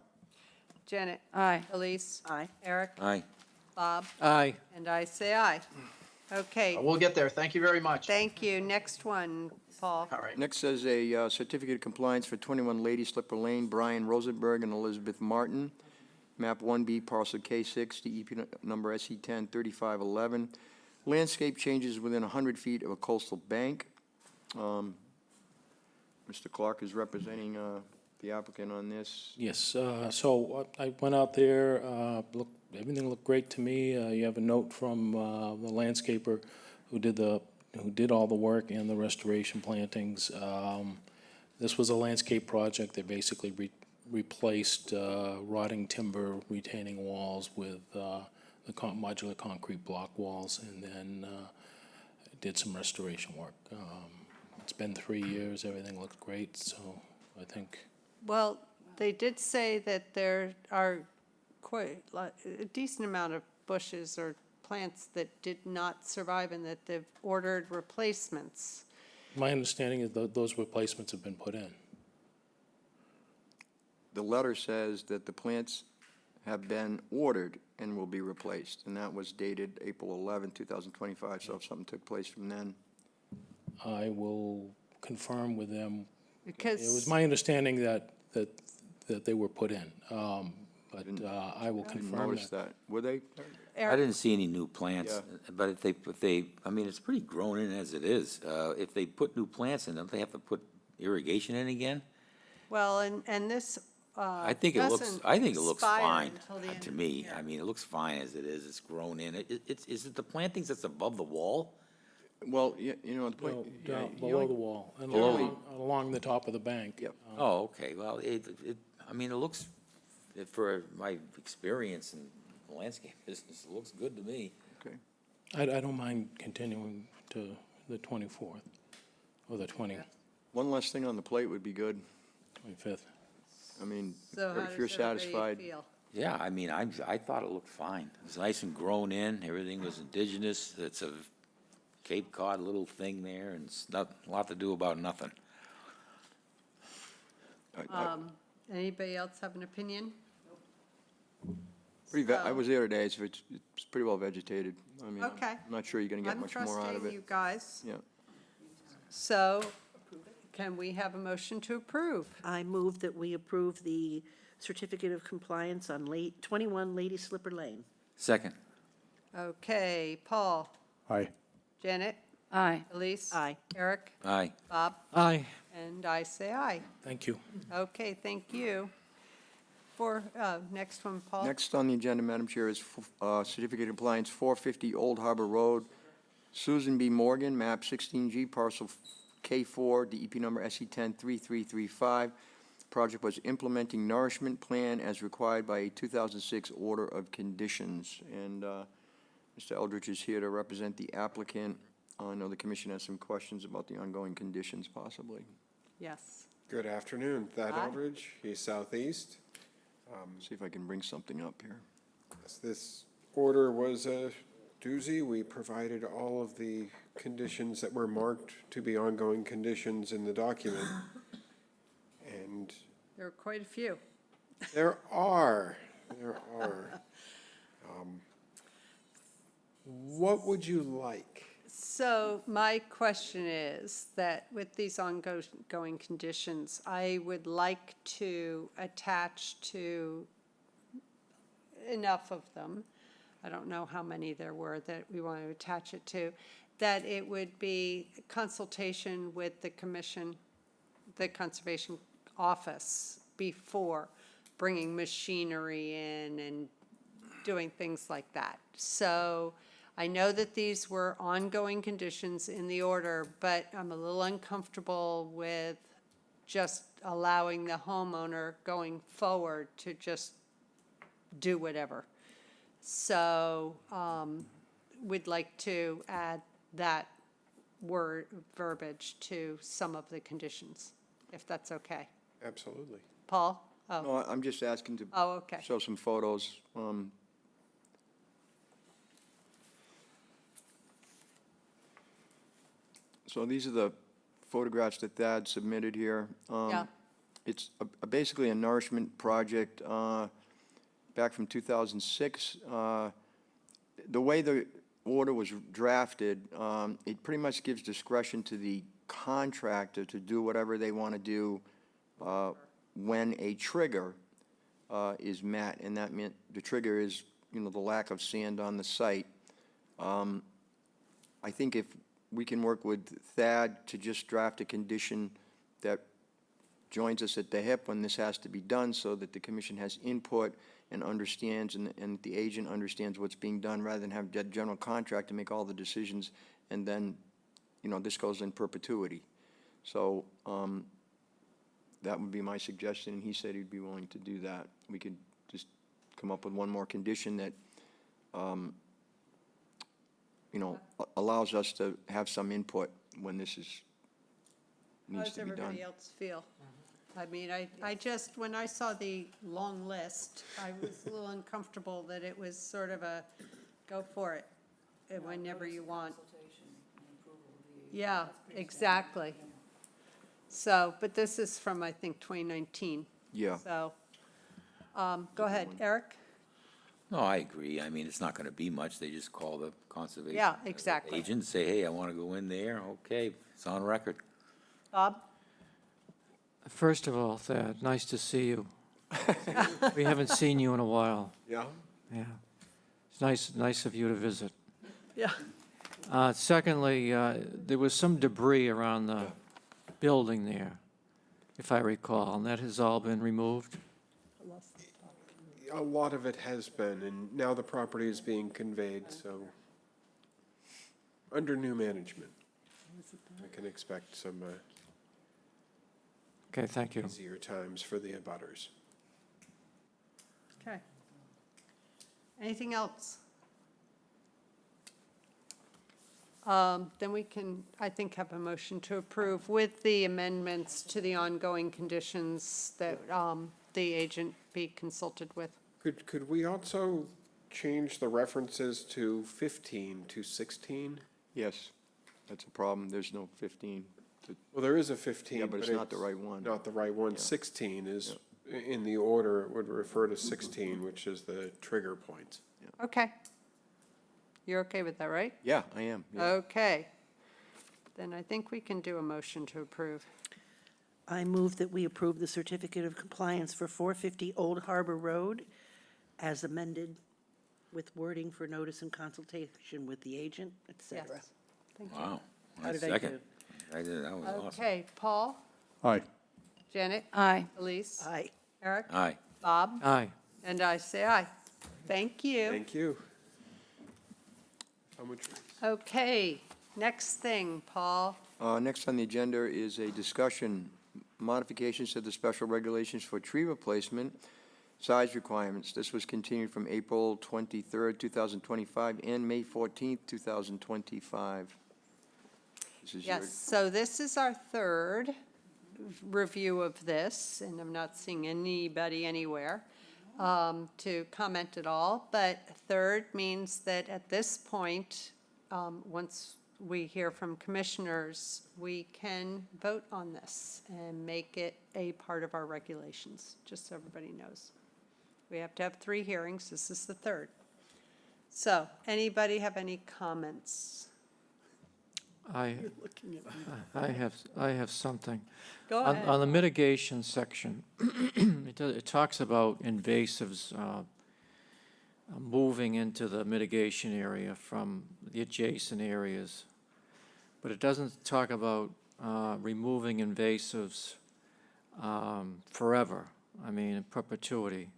Janet, Aye. Elise, Aye. Eric, Aye. Bob, Aye. and I say aye. Okay, We'll get there. Thank you very much. thank you. Next one, Paul. All right. Next says a certificate of compliance for 21 Lady Slipper Lane, Brian Rosenberg and Elizabeth Martin, map 1B, parcel K6, DEP number SE10 3511. Landscape changes within 100 feet of a coastal bank. Mr. Clark is representing the applicant on this. Yes, so I went out there, everything looked great to me. You have a note from the landscaper who did all the work and the restoration plantings. This was a landscape project that basically replaced rotting timber retaining walls with the modular concrete block walls, and then did some restoration work. It's been 3 years, everything looked great, so I think. Well, they did say that there are quite a decent amount of bushes or plants that did not survive and that they've ordered replacements. My understanding is those replacements have been put in. The letter says that the plants have been ordered and will be replaced, and that was dated April 11, 2025, so if something took place from then. I will confirm with them. Because. It was my understanding that they were put in, but I will Didn't confirm notice that. that. Were they? I Eric, didn't see any new plants, but if they, I mean, it's pretty grown in as it is. If they put new plants in, don't they have to put irrigation in again? well, and this, I think it looks expire fine until the end to of the me. year. I mean, it looks fine as it is. It's grown in. Is it the plantings that's above the wall? Well, you know, the point. No, yeah, down you below only- the wall, and Below along the top of the bank. Yep. Oh, okay. Well, I mean, it looks, for my experience in the landscape business, it looks good to me. Okay. I don't mind continuing to the 24th, or the 25th. One less thing on the plate would be good. I mean, So how if you're does everybody satisfied. feel? Yeah, I mean, I thought it looked fine. It was nice and grown in, everything was indigenous, it's a Cape Cod little thing there, and it's not, a lot to do about nothing. Anybody else have an opinion? I was there today, so it's pretty well vegetated. I mean, Okay. I'm not sure you're gonna get I'm much more out of trusting you it. guys. Yeah. So can we have a motion to approve? I move that we approve the certificate of compliance on 21 Lady Slipper Lane. Second. Okay, Paul, Aye. Janet, Aye. Elise. Aye. Eric, Aye. Bob, Aye. and I say aye. Thank you. Okay, thank you. For, next one, Paul. Next on the agenda, Madam Chair, is certificate of compliance, 450 Old Harbor Road. Susan B. Morgan, map 16G, parcel K4, DEP number SE103335. Project was implementing nourishment plan as required by a 2006 order of conditions. And Mr. Eldridge is here to represent the applicant. I know the commission has some questions about the ongoing conditions, possibly. Yes. Good afternoon, Thad Hi. Eldridge, East Southeast. See if I can bring something up here. This order was a doozy. We provided all of the conditions that were marked to be ongoing conditions in the document. And There are quite a few. there are. What would you like? So my question is that with these ongoing conditions, I would like to attach to enough of them, I don't know how many there were that we want to attach it to, that it would be consultation with the commission, the Conservation Office, before bringing machinery in and doing things like that. So I know that these were ongoing conditions in the order, but I'm a little uncomfortable with just allowing the homeowner going forward to just do whatever. So we'd like to add that verbiage to some of the conditions, if that's okay. Absolutely. Paul? Oh, No, I'm just asking to okay. show some photos. So these are the photographs that Thad submitted here. Yeah. It's basically a nourishment project back from 2006. The way the order was drafted, it pretty much gives discretion to the contractor to do whatever they want to do when a trigger is met, and that meant the trigger is, you know, the lack of sand on the site. I think if we can work with Thad to just draft a condition that joins us at the hip when this has to be done, so that the commission has input and understands, and the agent understands what's being done, rather than have the general contractor make all the decisions, and then, you know, this goes in perpetuity. So that would be my suggestion, and he said he'd be willing to do that. We could just come up with one more condition that, you know, allows us to have some input when this is, How needs does to be done. everybody else feel? I mean, I just, when I saw the long list, I was a little uncomfortable that it was sort of a, go for it, and whenever you want. Yeah, exactly. So, but this is from, I think, 2019. Yeah. So, go ahead, Eric? No, I agree. I mean, it's not gonna be much. They just call the conservation Yeah, exactly. agent, say, hey, I wanna go in there. Okay, it's on record. Bob? First of all, Thad, nice to see you. We haven't seen you in a while. Yeah? Yeah. It's nice of you to visit. Yeah. Secondly, there was some debris around the building there, if I recall, and that has all been removed? A lot of it has been, and now the property is being conveyed, so under new management, I can expect some Okay, thank you. easier times for the abutters. Okay. Anything else? Then we can, I think, have a motion to approve with the amendments to the ongoing conditions that the agent be consulted with. Could we also change the references to 15 to 16? Yes, that's a problem. There's no 15. Well, there is a 15. Yeah, but it's not the right one. Not the right one. Yeah. 16 is, in the order, it would refer to 16, which is the trigger point. Okay. You're okay with that, right? Yeah, I am. yeah. Okay. Then I think we can do a motion to approve. I move that we approve the certificate of compliance for 450 Old Harbor Road as amended with wording for notice and consultation with the agent, et cetera. Yes. Thank you. Wow. How did I Second. do? I did, that was awesome. Okay, Paul, Aye. Janet, Aye. Elise, Aye. Eric, Aye. Bob, Aye. and I say aye. Thank you. Thank you. How much? Okay, next thing, Paul. Next on the agenda is a discussion, modifications to the special regulations for tree replacement, size requirements. This was continued from April 23rd, 2025, and May 14th, 2025. This is your- Yes, so this is our third review of this, and I'm not seeing anybody anywhere to comment at all. But third means that at this point, once we hear from commissioners, we can vote on this and make it a part of our regulations, just so everybody knows. We have to have 3 hearings. This is the third. So, anybody have any comments? I have something. Go On ahead. the mitigation section, it talks about invasives moving into the mitigation area from the adjacent areas. But it doesn't talk about removing invasives forever, I mean, in perpetuity.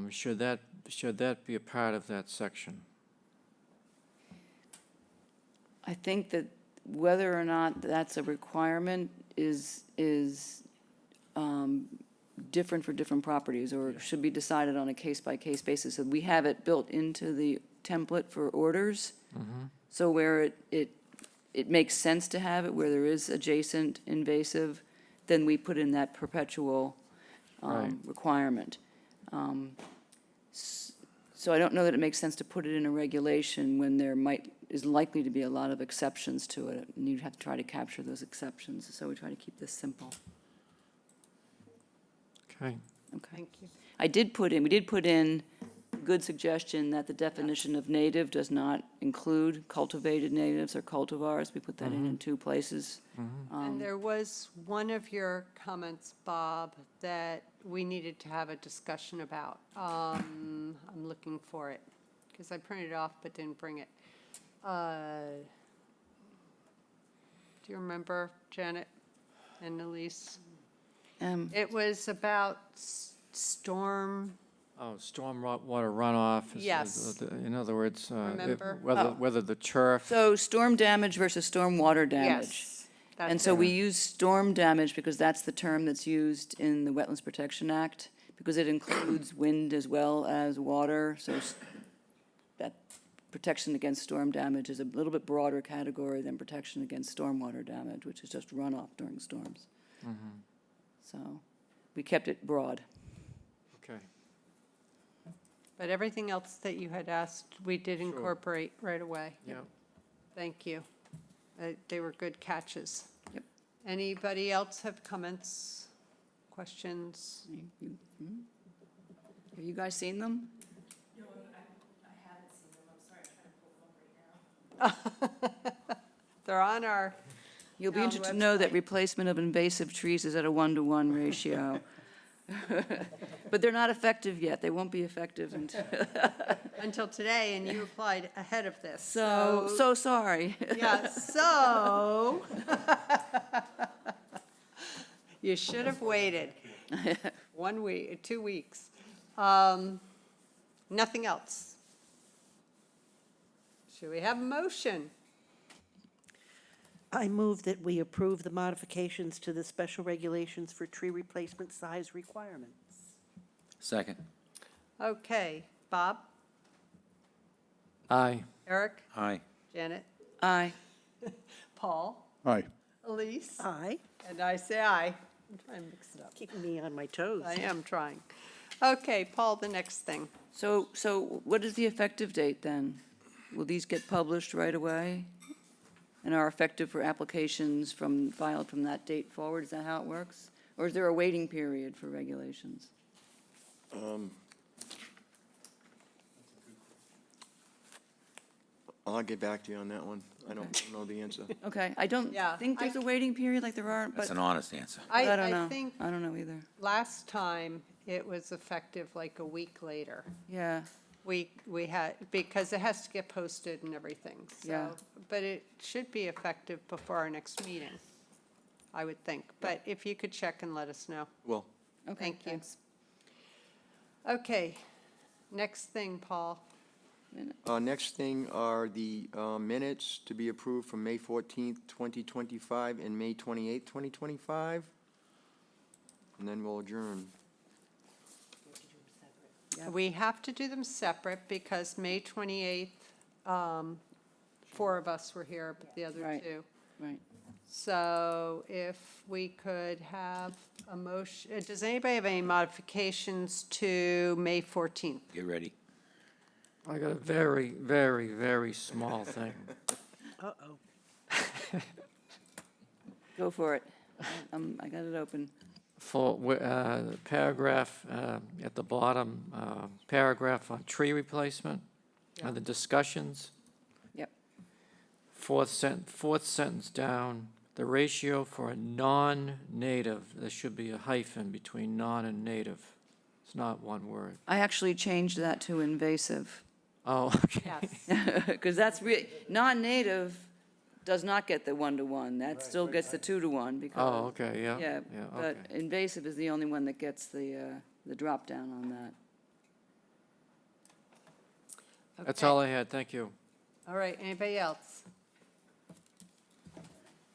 Should that be a part of that section? I think that whether or not that's a requirement is different for different properties, or should be decided on a case-by-case basis. So we have it built into the template for orders. So where it makes sense to have it, where there is adjacent invasive, then we put in that perpetual Right. requirement. So I don't know that it makes sense to put it in a regulation when there is likely to be a lot of exceptions to it, and you'd have to try to capture those exceptions, so we try to keep this simple. Okay. Okay. Thank you. We did put in good suggestion that the definition of native does not include cultivated natives or cultivars. We put that in 2 places. And there was one of your comments, Bob, that we needed to have a discussion about. I'm looking for it, because I printed it off but didn't bring it. Do you remember, Janet and Elise? It was about storm, Oh, storm water runoff. Yes. In other words, Remember? whether the turf. So storm damage versus storm water damage. yes. that's And so it. we use storm damage because that's the term that's used in the Wetlands Protection Act, because it includes wind as well as water. So that protection against storm damage is a little bit broader category than protection against stormwater damage, which is just runoff during storms. So we kept it broad. Okay. But everything else that you had asked, we did incorporate right away. Yeah. Thank you. They were good catches. Yep. Anybody else have comments, questions? Have you guys seen them? No, I haven't seen them. I'm sorry, I'm trying to pull them up right now. They're on You'll be town interested to know that website. replacement of invasive trees is at a 1-to-1 ratio. But they're not effective yet. They won't be effective until, Until today, and you applied ahead of this. so sorry. Yeah, so. You should have waited 1 week, 2 weeks. Nothing else. Should we have a motion? I move that we approve the modifications to the special regulations for tree replacement size requirements. Second. Okay, Bob, Aye. Eric, Aye. Janet, Aye. Paul, Aye. Elise, Aye. and I say aye. I'm trying to mix it up. Keeping me on my toes. I am trying. Okay, Paul, the next thing. So what is the effective date then? Will these get published right away? And are effective for applications filed from that date forward? Is that how it works? Or is there a waiting period for regulations? I'll get back to you on that one. I don't know the answer. Okay, I don't Yeah, think there's a waiting period like there aren't, but That's an honest answer. I don't I know. think I don't know either. last time it was effective like a week later. Yeah, We had, because it has to get posted and everything, Yeah. so. But it should be effective before our next meeting, I would think. But if you could check and let us know. Well, okay, Thank you. thanks. Okay, next thing, Paul. next thing are the minutes to be approved from May 14th, 2025, and May 28th, 2025. And then we'll adjourn. We have to do them separate because May 28th, 4 of us were here, but the other Right. 2. Right. So if we could have a motion, does anybody have any modifications to May 14th? Get ready. I got a very, very, very small thing. Uh-oh. Go for it. I got it open. For paragraph at the bottom, paragraph on tree replacement, and the discussions. Yep. Fourth sentence down, the ratio for a non-native, there should be a hyphen between non and native. It's not one word. I actually changed that to invasive. Oh, okay. Yes. Because that's non-native does not get the 1-to-1. That still gets the 2-to-1 because. Oh, okay, yeah. Yeah, but okay. invasive is the only one that gets the drop down on that. That's Okay. all I had, thank you. All right, anybody else?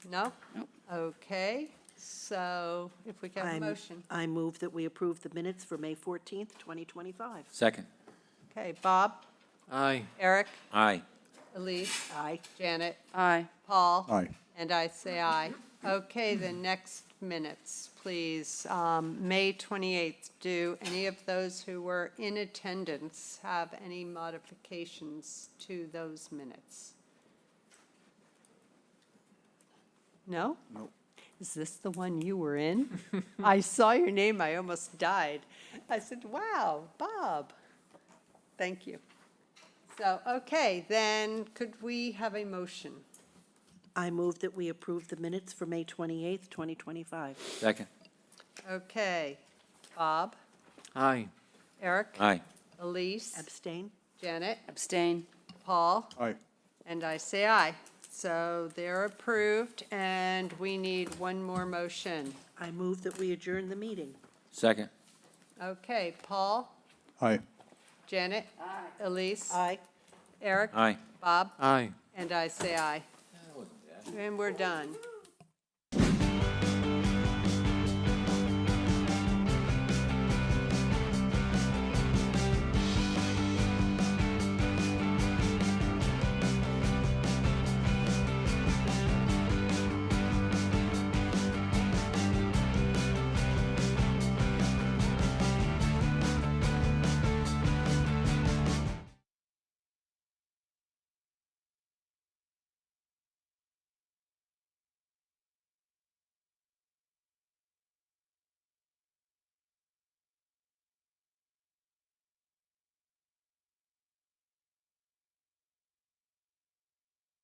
No? Nope. Okay, so if we can have a motion. I move that we approve the minutes for May 14th, 2025. Second. Okay, Bob, Aye. Eric, Aye. Elise, Aye. Janet, Aye. Paul. Aye. And I say aye. Okay, the next minutes, please. May 28th, do any of those who were in attendance have any modifications to those minutes? No? Nope. Is this the one you were in? I saw your name, I almost died. I said, wow, Bob. Thank you. So, okay, then could we have a motion? I move that we approve the minutes for May 28th, 2025. Second. Okay, Bob, Aye. Eric, Aye. Elise, Abstain? Janet, Abstain. Paul, Aye. and I say aye. So they're approved, and we need one more motion. I move that we adjourn the meeting. Second. Okay, Paul, Aye. Janet, Elise, Aye. Eric, Aye. Bob, Aye. and I say aye. And we're done.